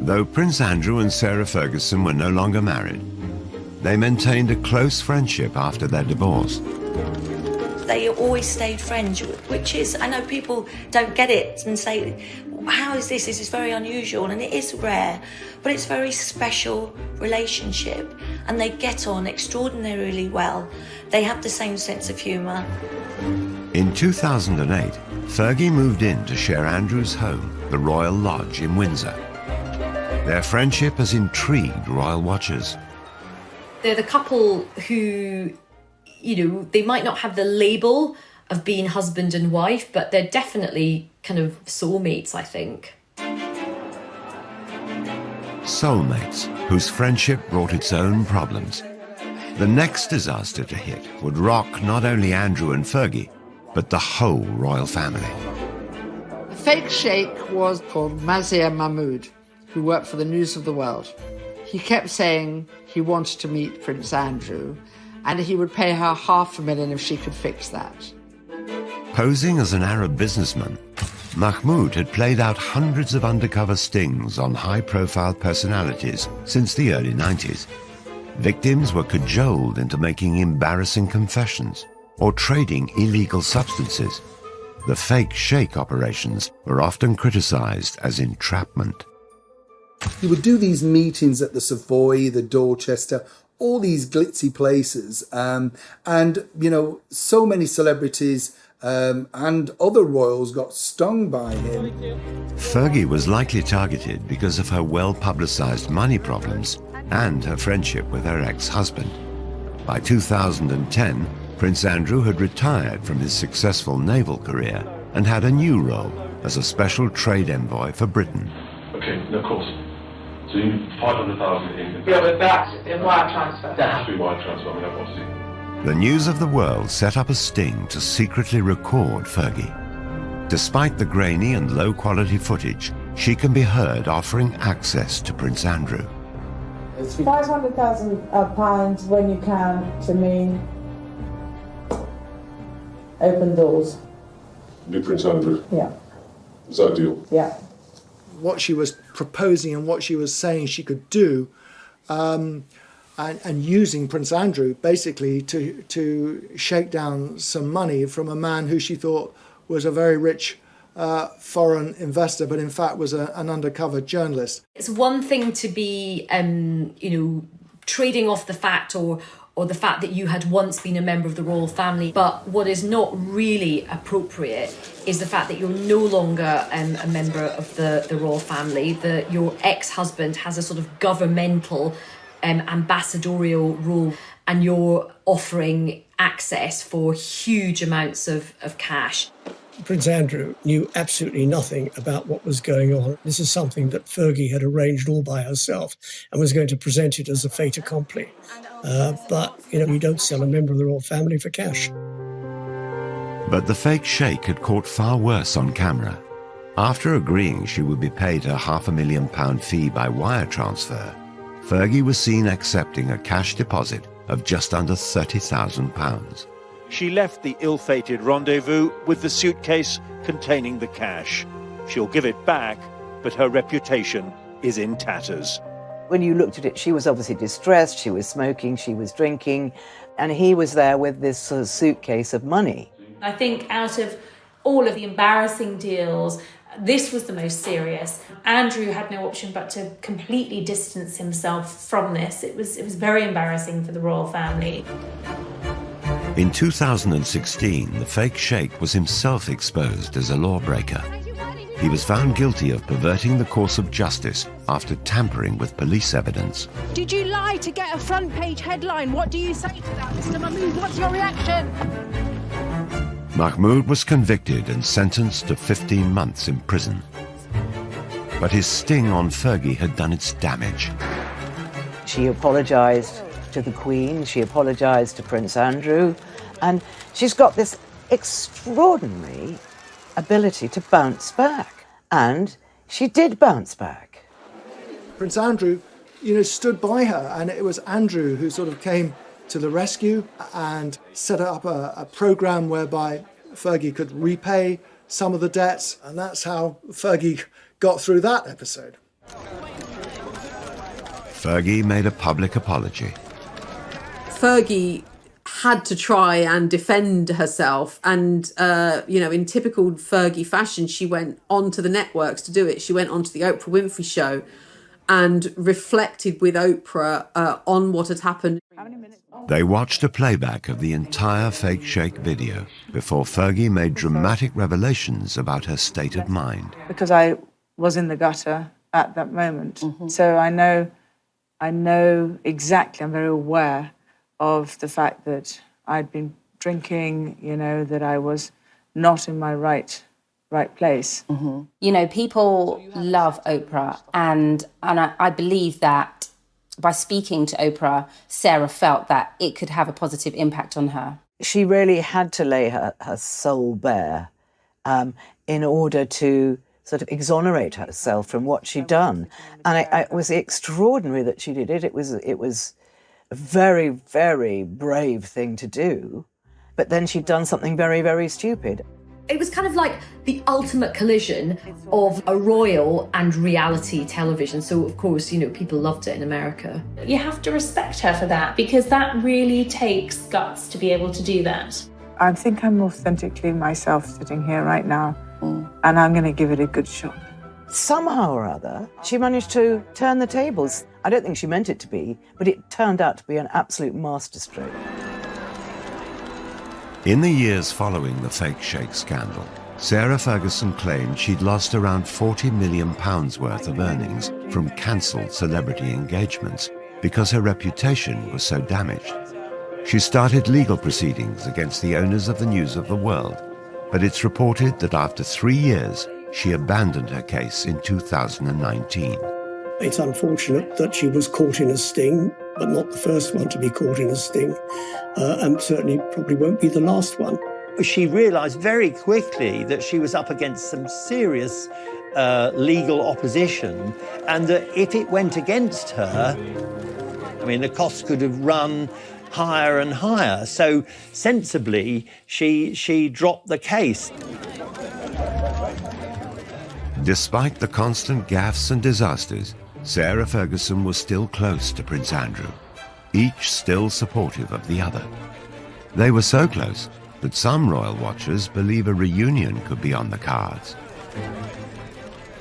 Though Prince Andrew and Sarah Ferguson were no longer married, they maintained a close friendship after their divorce. They always stayed friends, which is, I know people don't get it and say, how is this? This is very unusual, and it is rare, but it's a very special relationship, and they get on extraordinarily well. They have the same sense of humour. In 2008, Fergie moved in to share Andrew's home, the Royal Lodge in Windsor. Their friendship has intrigued royal watchers. They're the couple who, you know, they might not have the label of being husband and wife, but they're definitely kind of soulmates, I think. Soulmates, whose friendship brought its own problems. The next disaster to hit would rock not only Andrew and Fergie, but the whole royal family. The fake sheikh was called Mazir Mahmood, who worked for the News of the World. He kept saying he wanted to meet Prince Andrew, and he would pay her $500,000 if she could fix that. Posing as an Arab businessman, Mahmoud had played out hundreds of undercover stings on high-profile personalities since the early 90s. Victims were cajoled into making embarrassing confessions or trading illegal substances. The fake sheikh operations were often criticized as entrapment. He would do these meetings at the Savoy, the Dorchester, all these glitzy places. And, you know, so many celebrities and other royals got stung by him. Fergie was likely targeted because of her well-publicized money problems and her friendship with her ex-husband. By 2010, Prince Andrew had retired from his successful naval career and had a new role as a special trade envoy for Britain. Okay, of course. So you need 500,000 in... Yeah, but that's in wire transfer. That has to be wire transfer, I mean, obviously. The News of the World set up a sting to secretly record Fergie. Despite the grainy and low-quality footage, she can be heard offering access to Prince Andrew. It's £500,000 when you can, to me, open doors. Meet Prince Andrew? Yeah. Is that a deal? Yeah. What she was proposing and what she was saying she could do, and using Prince Andrew basically to shake down some money from a man who she thought was a very rich foreign investor, but in fact was an undercover journalist. It's one thing to be, you know, trading off the fact or the fact that you had once been a member of the royal family. But what is not really appropriate is the fact that you're no longer a member of the royal family, that your ex-husband has a sort of governmental ambassadorial role, and you're offering access for huge amounts of cash. Prince Andrew knew absolutely nothing about what was going on. This is something that Fergie had arranged all by herself and was going to present it as a fait accompli. But, you know, you don't sell a member of the royal family for cash. But the fake sheikh had caught far worse on camera. After agreeing she would be paid her £500,000 fee by wire transfer, Fergie was seen accepting a cash deposit of just under £30,000. She left the ill-fated rendezvous with the suitcase containing the cash. She'll give it back, but her reputation is in tatters. When you looked at it, she was obviously distressed, she was smoking, she was drinking, and he was there with this sort of suitcase of money. I think out of all of the embarrassing deals, this was the most serious. Andrew had no option but to completely distance himself from this. It was very embarrassing for the royal family. In 2016, the fake sheikh was himself exposed as a lawbreaker. He was found guilty of perverting the course of justice after tampering with police evidence. Did you lie to get a front page headline? What do you say to that, Mr. Mahmood? What's your reaction? Mahmoud was convicted and sentenced to 15 months in prison. But his sting on Fergie had done its damage. She apologised to the Queen, she apologised to Prince Andrew, and she's got this extraordinary ability to bounce back. And she did bounce back. Prince Andrew, stood by her, and it was Andrew who sort of came to the rescue and set up a programme whereby Fergie could repay some of the debts, and that's how Fergie got through that episode. Fergie made a public apology. Fergie had to try and defend herself, and in typical Fergie fashion, she went onto the networks to do it. She went onto the Oprah Winfrey Show and reflected with Oprah on what had happened. They watched a playback of the entire fake sheikh video before Fergie made dramatic revelations about her state of mind. Because I was in the gutter at that moment. So I know exactly, I'm very aware of the fact that I'd been drinking, that I was not in my right place. People love Oprah, and I believe that by speaking to Oprah, Sarah felt that it could have a positive impact on her. She really had to lay her soul bare in order to sort of exonerate herself from what she'd done. And it was extraordinary that she did it. It was a very, very brave thing to do. But then she'd done something very, very stupid. It was kind of like the ultimate collision of a royal and reality television. So, of course, people loved it in America. You have to respect her for that, because that really takes guts to be able to do that. I think I'm authentically myself sitting here right now, and I'm going to give it a good shot. Somehow or other, she managed to turn the tables. I don't think she meant it to be, but it turned out to be an absolute masterstroke. In the years following the fake sheikh scandal, Sarah Ferguson claimed she'd lost around £40 million worth of earnings from cancelled celebrity engagements because her reputation was so damaged. She started legal proceedings against the owners of the News of the World, but it's reported that after 3 years, she abandoned her case in 2019. It's unfortunate that she was caught in a sting, but not the first one to be caught in a sting, and certainly probably won't be the last one. She realised very quickly that she was up against some serious legal opposition, and that if it went against her, the costs could have run higher and higher. So sensibly, she dropped the case. Despite the constant gaffes and disasters, Sarah Ferguson was still close to Prince Andrew, each still supportive of the other. They were so close that some royal watchers believe a reunion could be on the cards.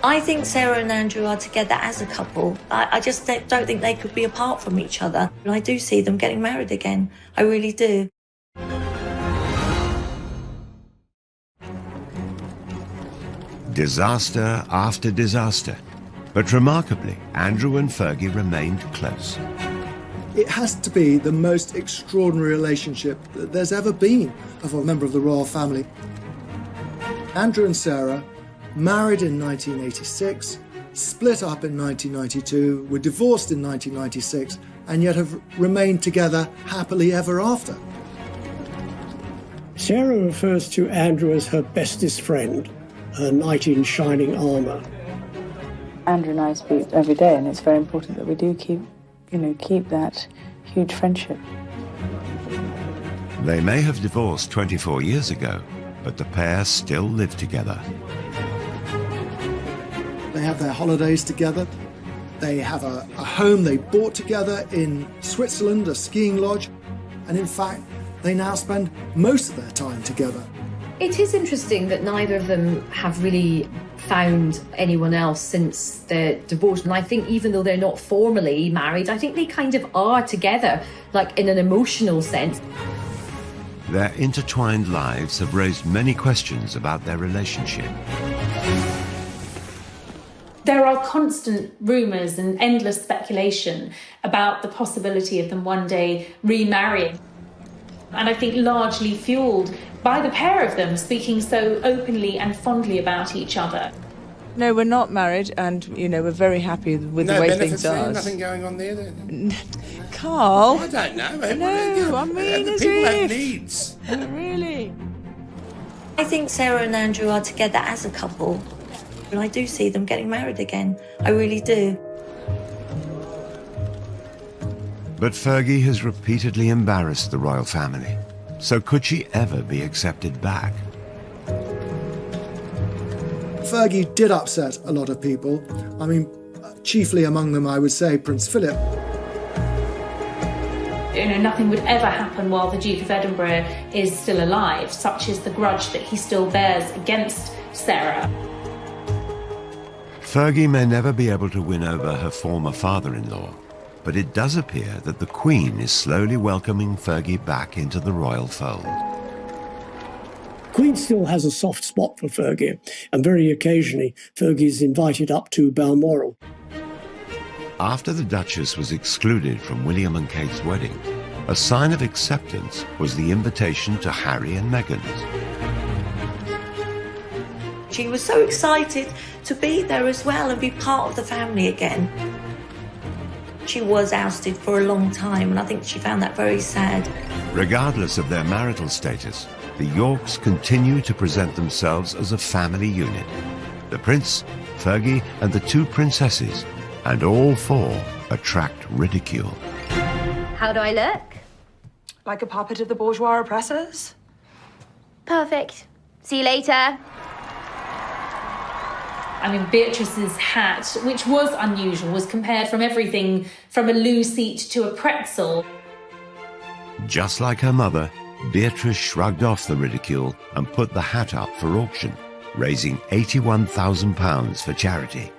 I think Sarah and Andrew are together as a couple. I just don't think they could be apart from each other. And I do see them getting married again. I really do. Disaster after disaster. But remarkably, Andrew and Fergie remained close. It has to be the most extraordinary relationship that there's ever been of a member of the royal family. Andrew and Sarah married in 1986, split up in 1992, were divorced in 1996, and yet have remained together happily ever after. Sarah refers to Andrew as her bestest friend, a knight in shining armour. Andrew and I speak every day, and it's very important that we do keep that huge friendship. They may have divorced 24 years ago, but the pair still live together. They have their holidays together. They have a home they bought together in Switzerland, a skiing lodge. And in fact, they now spend most of their time together. It is interesting that neither of them have really found anyone else since their divorce. And I think even though they're not formally married, I think they kind of are together, like in an emotional sense. Their intertwined lives have raised many questions about their relationship. There are constant rumours and endless speculation about the possibility of them one day remarrying. And I think largely fuelled by the pair of them speaking so openly and fondly about each other. No, we're not married, and, you know, we're very happy with the way things are. Nothing going on there then? Carl? I don't know. No, I mean, as people have if. needs. Really? I think Sarah and Andrew are together as a couple. And I do see them getting married again. I really do. But Fergie has repeatedly embarrassed the royal family. So could she ever be accepted back? Fergie did upset a lot of people. I mean, chiefly among them, I would say, Prince Philip. You know, nothing would ever happen while the Duke of Edinburgh is still alive. Such is the grudge that he still bears against Sarah. Fergie may never be able to win over her former father-in-law, but it does appear that the Queen is slowly welcoming Fergie back into the royal fold. Queen still has a soft spot for Fergie, and very occasionally Fergie is invited up to Balmoral. After the Duchess was excluded from William and Kate's wedding, a sign of acceptance was the invitation to Harry and Meghan's. She was so excited to be there as well and be part of the family again. She was ousted for a long time, and I think she found that very sad. Regardless of their marital status, the Yorks continue to present themselves as a family unit. The Prince, Fergie, and the two princesses, and all four attract ridicule. How do I look? Like a puppet of the bourgeois oppressors? Perfect. See you later. I mean, Beatrice's hat, which was unusual, was compared from everything from a loo seat to a pretzel. Just like her mother, Beatrice shrugged off the ridicule and put the hat up for auction, raising £81,000 for charity.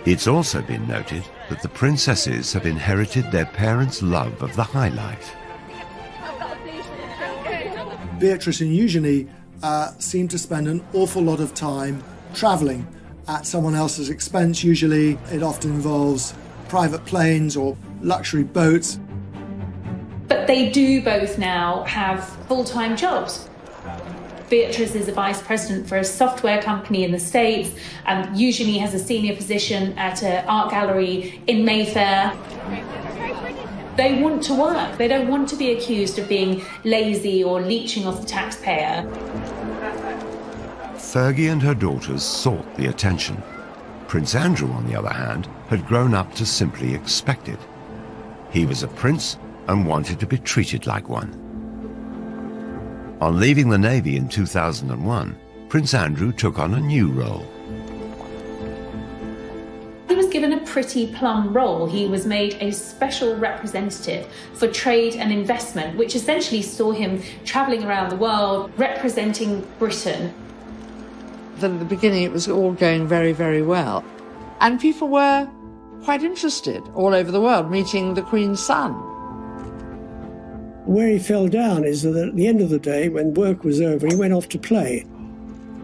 It's also been noted that the princesses have inherited their parents' love of the high life. Beatrice and Eugenie seem to spend an awful lot of time travelling at someone else's expense. Usually it often involves private planes or luxury boats. But they do both now have full-time jobs. Beatrice is a vice president for a software company in the States, and Eugenie has a senior position at an art gallery in Mayfair. They want to work. They don't want to be accused of being lazy or leeching off the taxpayer. Fergie and her daughters sought the attention. Prince Andrew, on the other hand, had grown up to simply expect it. He was a prince and wanted to be treated like one. On leaving the Navy in 2001, Prince Andrew took on a new role. He was given a pretty plum role. He was made a special representative for trade and investment, which essentially saw him travelling around the world representing Britain. At the beginning, it was all going very, very well. And people were quite interested all over the world, meeting the Queen's son. Where he fell down is that at the end of the day, when work was over, he went off to play.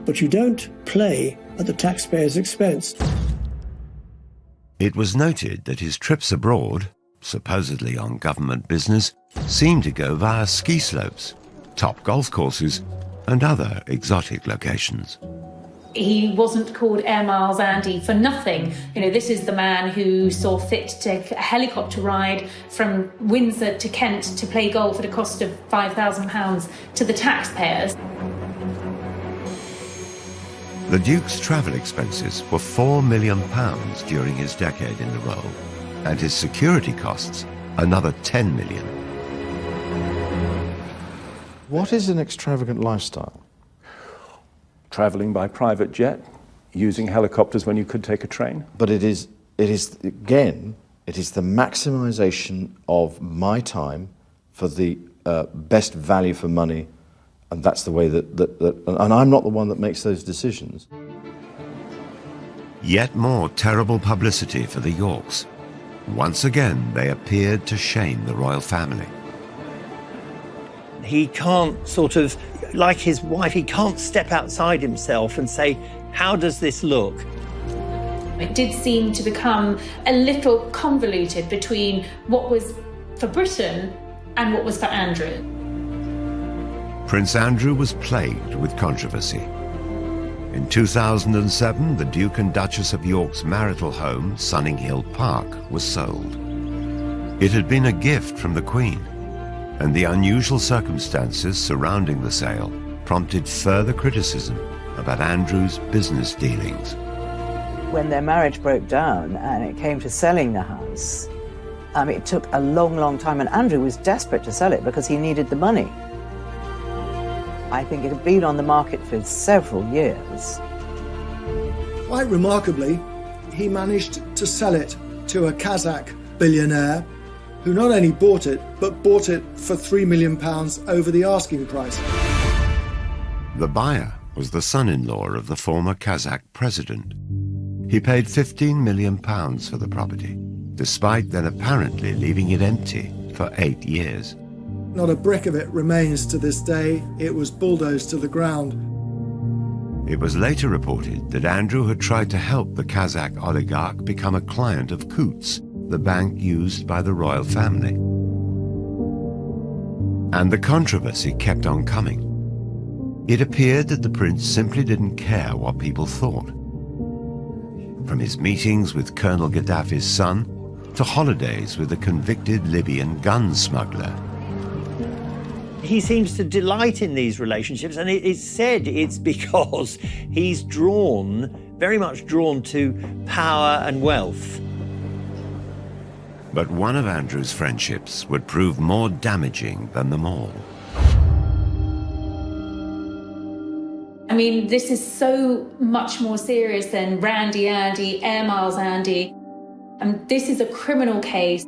But you don't play at the taxpayer's expense. It was noted that his trips abroad, supposedly on government business, seemed to go via ski slopes, top golf courses, and other exotic locations. He wasn't called Air Miles Andy for nothing. You know, this is the man who saw fit to take a helicopter ride from Windsor to Kent to play golf at a cost of £5,000 to the taxpayers. The Duke's travel expenses were £4 million during his decade in the role, and his security costs another $10 million. What is an extravagant lifestyle? Travelling by private jet using helicopters when you could take a train? But it is again, it is the maximisation of my time for the best value for money, and that's the way that and I'm not the one that makes those decisions. Yet more terrible publicity for the Yorks. Once again, they appeared to shame the royal family. He can't sort of, like his wife, he can't step outside himself and say, how does this look? It did seem to become a little convoluted between what was for Britain and what was for Andrew. Prince Andrew was plagued with controversy. In 2007, the Duke and Duchess of York's marital home, Sunninghill Park, was sold. It had been a gift from the Queen, and the unusual circumstances surrounding the sale prompted further criticism about Andrew's business dealings. When their marriage broke down and it came to selling the house, it took a long, long time, and Andrew was desperate to sell it because he needed the money. I think it had been on the market for several years. Quite remarkably, he managed to sell it to a Kazakh billionaire who not only bought it, but bought it for £3 million over the asking price. The buyer was the son-in-law of the former Kazakh president. He paid £15 million for the property, despite then apparently leaving it empty for 8 years. Not a brick of it remains to this day. It was bulldozed to the ground. It was later reported that Andrew had tried to help the Kazakh oligarch become a client of Coutts, the bank used by the royal family. And the controversy kept on coming. It appeared that the prince simply didn't care what people thought. From his meetings with Colonel Gaddafi's son to holidays with a convicted Libyan gun smuggler. He seems to delight in these relationships, and it's said it's because he's very much drawn to power and wealth. But one of Andrew's friendships would prove more damaging than them all. I mean, this is so much more serious than Randy Andy, Air Miles Andy. This is a criminal case.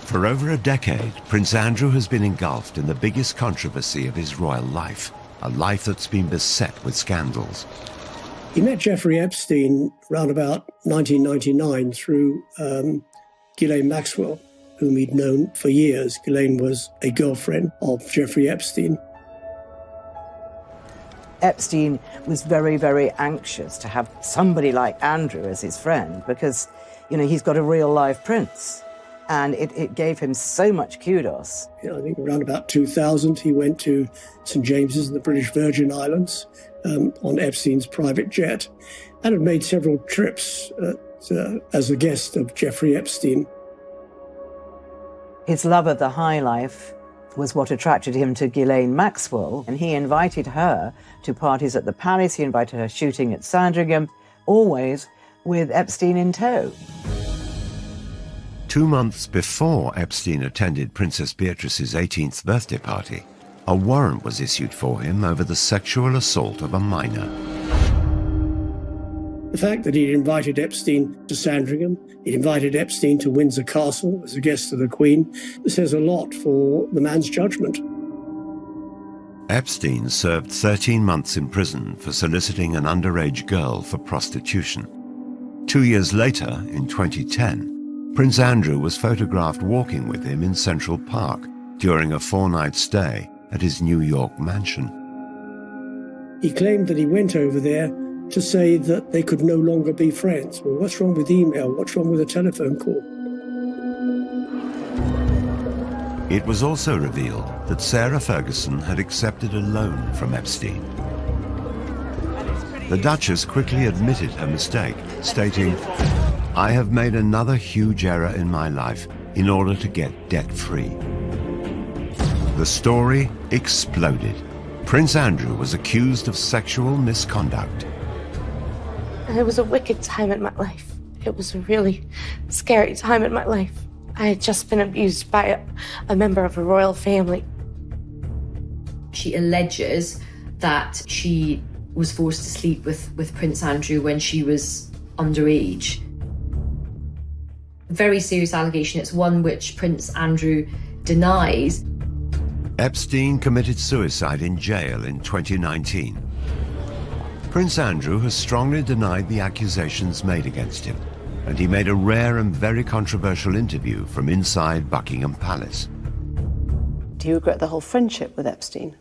For over a decade, Prince Andrew has been engulfed in the biggest controversy of his royal life, a life that's been beset with scandals. He met Jeffrey Epstein around about 1999 through Ghislaine Maxwell, whom he'd known for years. Ghislaine was a girlfriend of Jeffrey Epstein. Epstein was very, very anxious to have somebody like Andrew as his friend because, he's got a real live prince. And it gave him so much kudos. I think around about 2000, he went to St. James's in the British Virgin Islands on Epstein's private jet and had made several trips as a guest of Jeffrey Epstein. His love of the high life was what attracted him to Ghislaine Maxwell, and he invited her to parties at the Palace, he invited her shooting at Sandringham, always with Epstein in tow. 2 months before Epstein attended Princess Beatrice's 18th birthday party, a warrant was issued for him over the sexual assault of a minor. The fact that he'd invited Epstein to Sandringham, he'd invited Epstein to Windsor Castle as a guest of the Queen, says a lot for the man's judgment. Epstein served 13 months in prison for soliciting an underage girl for prostitution. 2 years later, in 2010, Prince Andrew was photographed walking with him in Central Park during a 4-night stay at his New York mansion. He claimed that he went over there to say that they could no longer be friends. Well, what's wrong with email? What's wrong with a telephone call? It was also revealed that Sarah Ferguson had accepted a loan from Epstein. The Duchess quickly admitted her mistake, stating, "I have made another huge error in my life in order to get debt-free." The story exploded. Prince Andrew was accused of sexual misconduct. And it was a wicked time in my life. It was a really scary time in my life. I had just been abused by a member of a royal family. She alleges that she was forced to sleep with Prince Andrew when she was underage. Very serious allegation. It's one which Prince Andrew denies. Epstein committed suicide in jail in 2019. Prince Andrew has strongly denied the accusations made against him, and he made a rare and very controversial interview from inside Buckingham Palace. Do you regret the whole friendship with Epstein?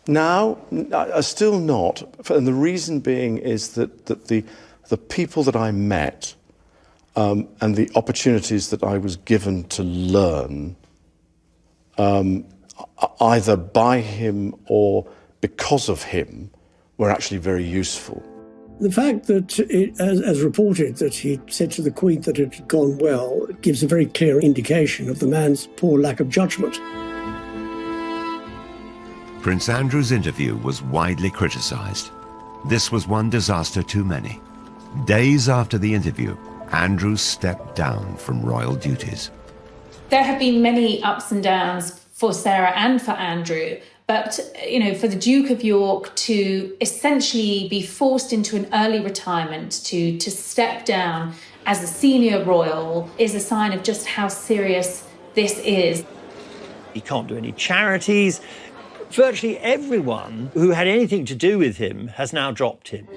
Now, still not. And the reason being is that the people that I met and the opportunities that I was given to learn, either by him or because of him, were actually very useful. The fact that, as reported, that he said to the Queen that it had gone well gives a very clear indication of the man's poor lack of judgment. Prince Andrew's interview was widely criticised. This was one disaster too many. Days after the interview, Andrew stepped down from royal duties. There have been many ups and downs for Sarah and for Andrew. But, you know, for the Duke of York to essentially be forced into an early retirement, to step down as a senior royal, is a sign of just how serious this is. He can't do any charities. Virtually everyone who had anything to do with him has now dropped him.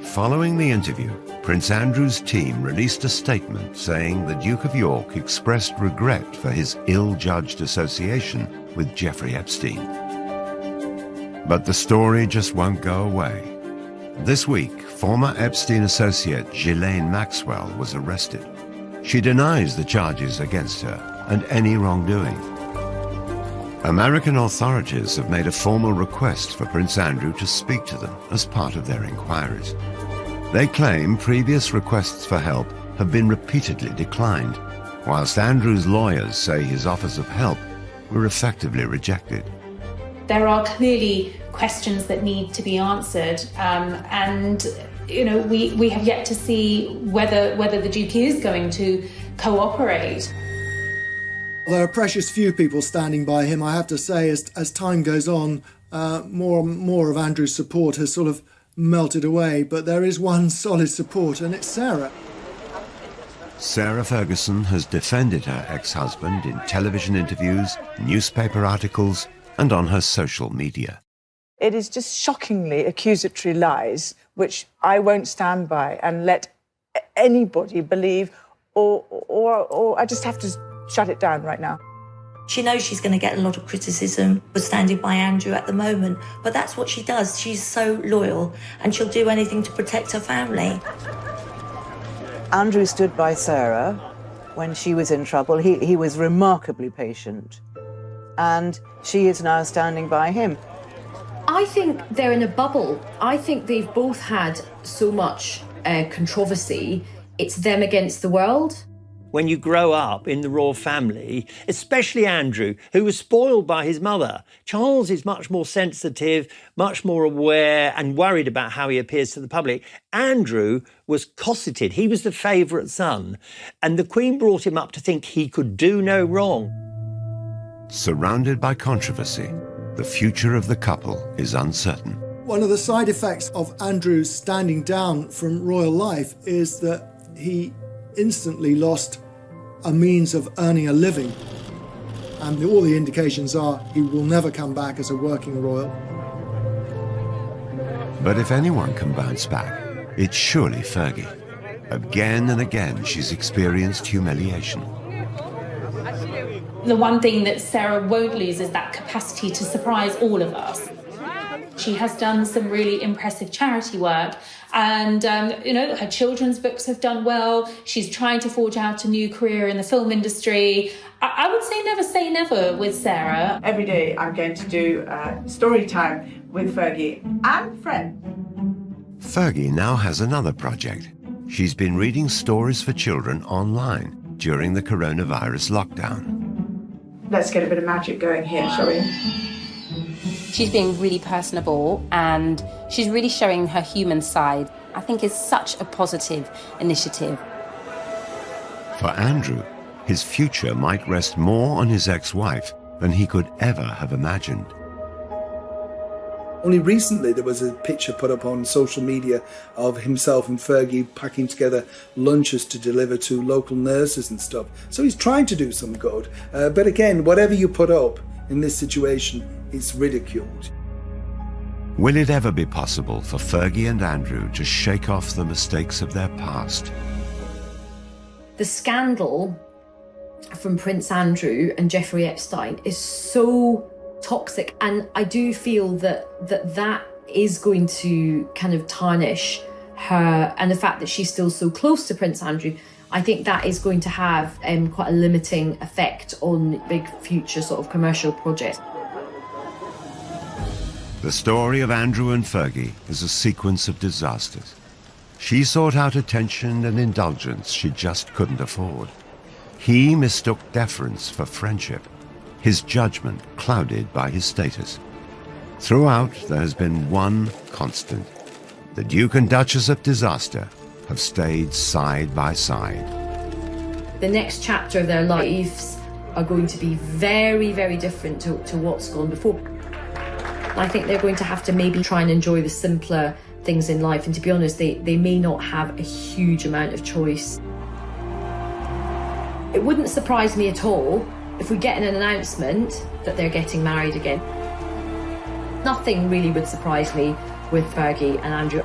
Following the interview, Prince Andrew's team released a statement saying the Duke of York expressed regret for his ill-judged association with Jeffrey Epstein. But the story just won't go away. This week, former Epstein associate Ghislaine Maxwell was arrested. She denies the charges against her and any wrongdoing. American authorities have made a formal request for Prince Andrew to speak to them as part of their inquiries. They claim previous requests for help have been repeatedly declined, whilst Andrew's lawyers say his offers of help were effectively rejected. There are clearly questions that need to be answered, and you know, we have yet to see whether the Duke is going to cooperate. There are precious few people standing by him, I have to say. As time goes on, more and more of Andrew's support has sort of melted away, but there is one solid support, and it's Sarah. Sarah Ferguson has defended her ex-husband in television interviews, newspaper articles, and on her social media. It is just shockingly accusatory lies, which I won't stand by and let anybody believe, or I just have to shut it down right now. She knows she's going to get a lot of criticism for standing by Andrew at the moment, but that's what she does. She's so loyal, and she'll do anything to protect her family. Andrew stood by Sarah when she was in trouble. He was remarkably patient, and she is now standing by him. I think they're in a bubble. I think they've both had so much controversy. It's them against the world. When you grow up in the royal family, especially Andrew, who was spoiled by his mother, Charles is much more sensitive, much more aware and worried about how he appears to the public. Andrew was cosseted. He was the favourite son. And the Queen brought him up to think he could do no wrong. Surrounded by controversy, the future of the couple is uncertain. One of the side effects of Andrew standing down from royal life is that he instantly lost a means of earning a living. And all the indications are he will never come back as a working royal. But if anyone can bounce back, it's surely Fergie. Again and again, she's experienced humiliation. The one thing that Sarah won't lose is that capacity to surprise all of us. She has done some really impressive charity work, and you know, her children's books have done well. She's trying to forge out a new career in the film industry. I would say never with Sarah. Every day I'm going to do story time with Fergie and friend. Fergie now has another project. She's been reading stories for children online during the coronavirus lockdown. Let's get a bit of magic going here, shall we? She's being really personable and she's really showing her human side. I think it's such a positive initiative. For Andrew, his future might rest more on his ex-wife than he could ever have imagined. Only recently there was a picture put up on social media of himself and Fergie packing together lunches to deliver to local nurses and stuff. So he's trying to do some good. But again, whatever you put up in this situation, it's ridiculed. Will it ever be possible for Fergie and Andrew to shake off the mistakes of their past? The scandal from Prince Andrew and Jeffrey Epstein is so toxic, and I do feel that is going to kind of tarnish her, and the fact that she's still so close to Prince Andrew, I think that is going to have quite a limiting effect on big future sort of commercial projects. The story of Andrew and Fergie is a sequence of disasters. She sought out attention and indulgence she just couldn't afford. He mistook deference for friendship, his judgment clouded by his status. Throughout, there has been one constant. The Duke and Duchess of disaster have stayed side by side. The next chapter of their lives are going to be very, very different to what's gone before. I think they're going to have to maybe try and enjoy the simpler things in life, and to be honest, they may not have a huge amount of choice. It wouldn't surprise me at all if we get an announcement that they're getting married again. Nothing really would surprise me with Fergie and Andrew.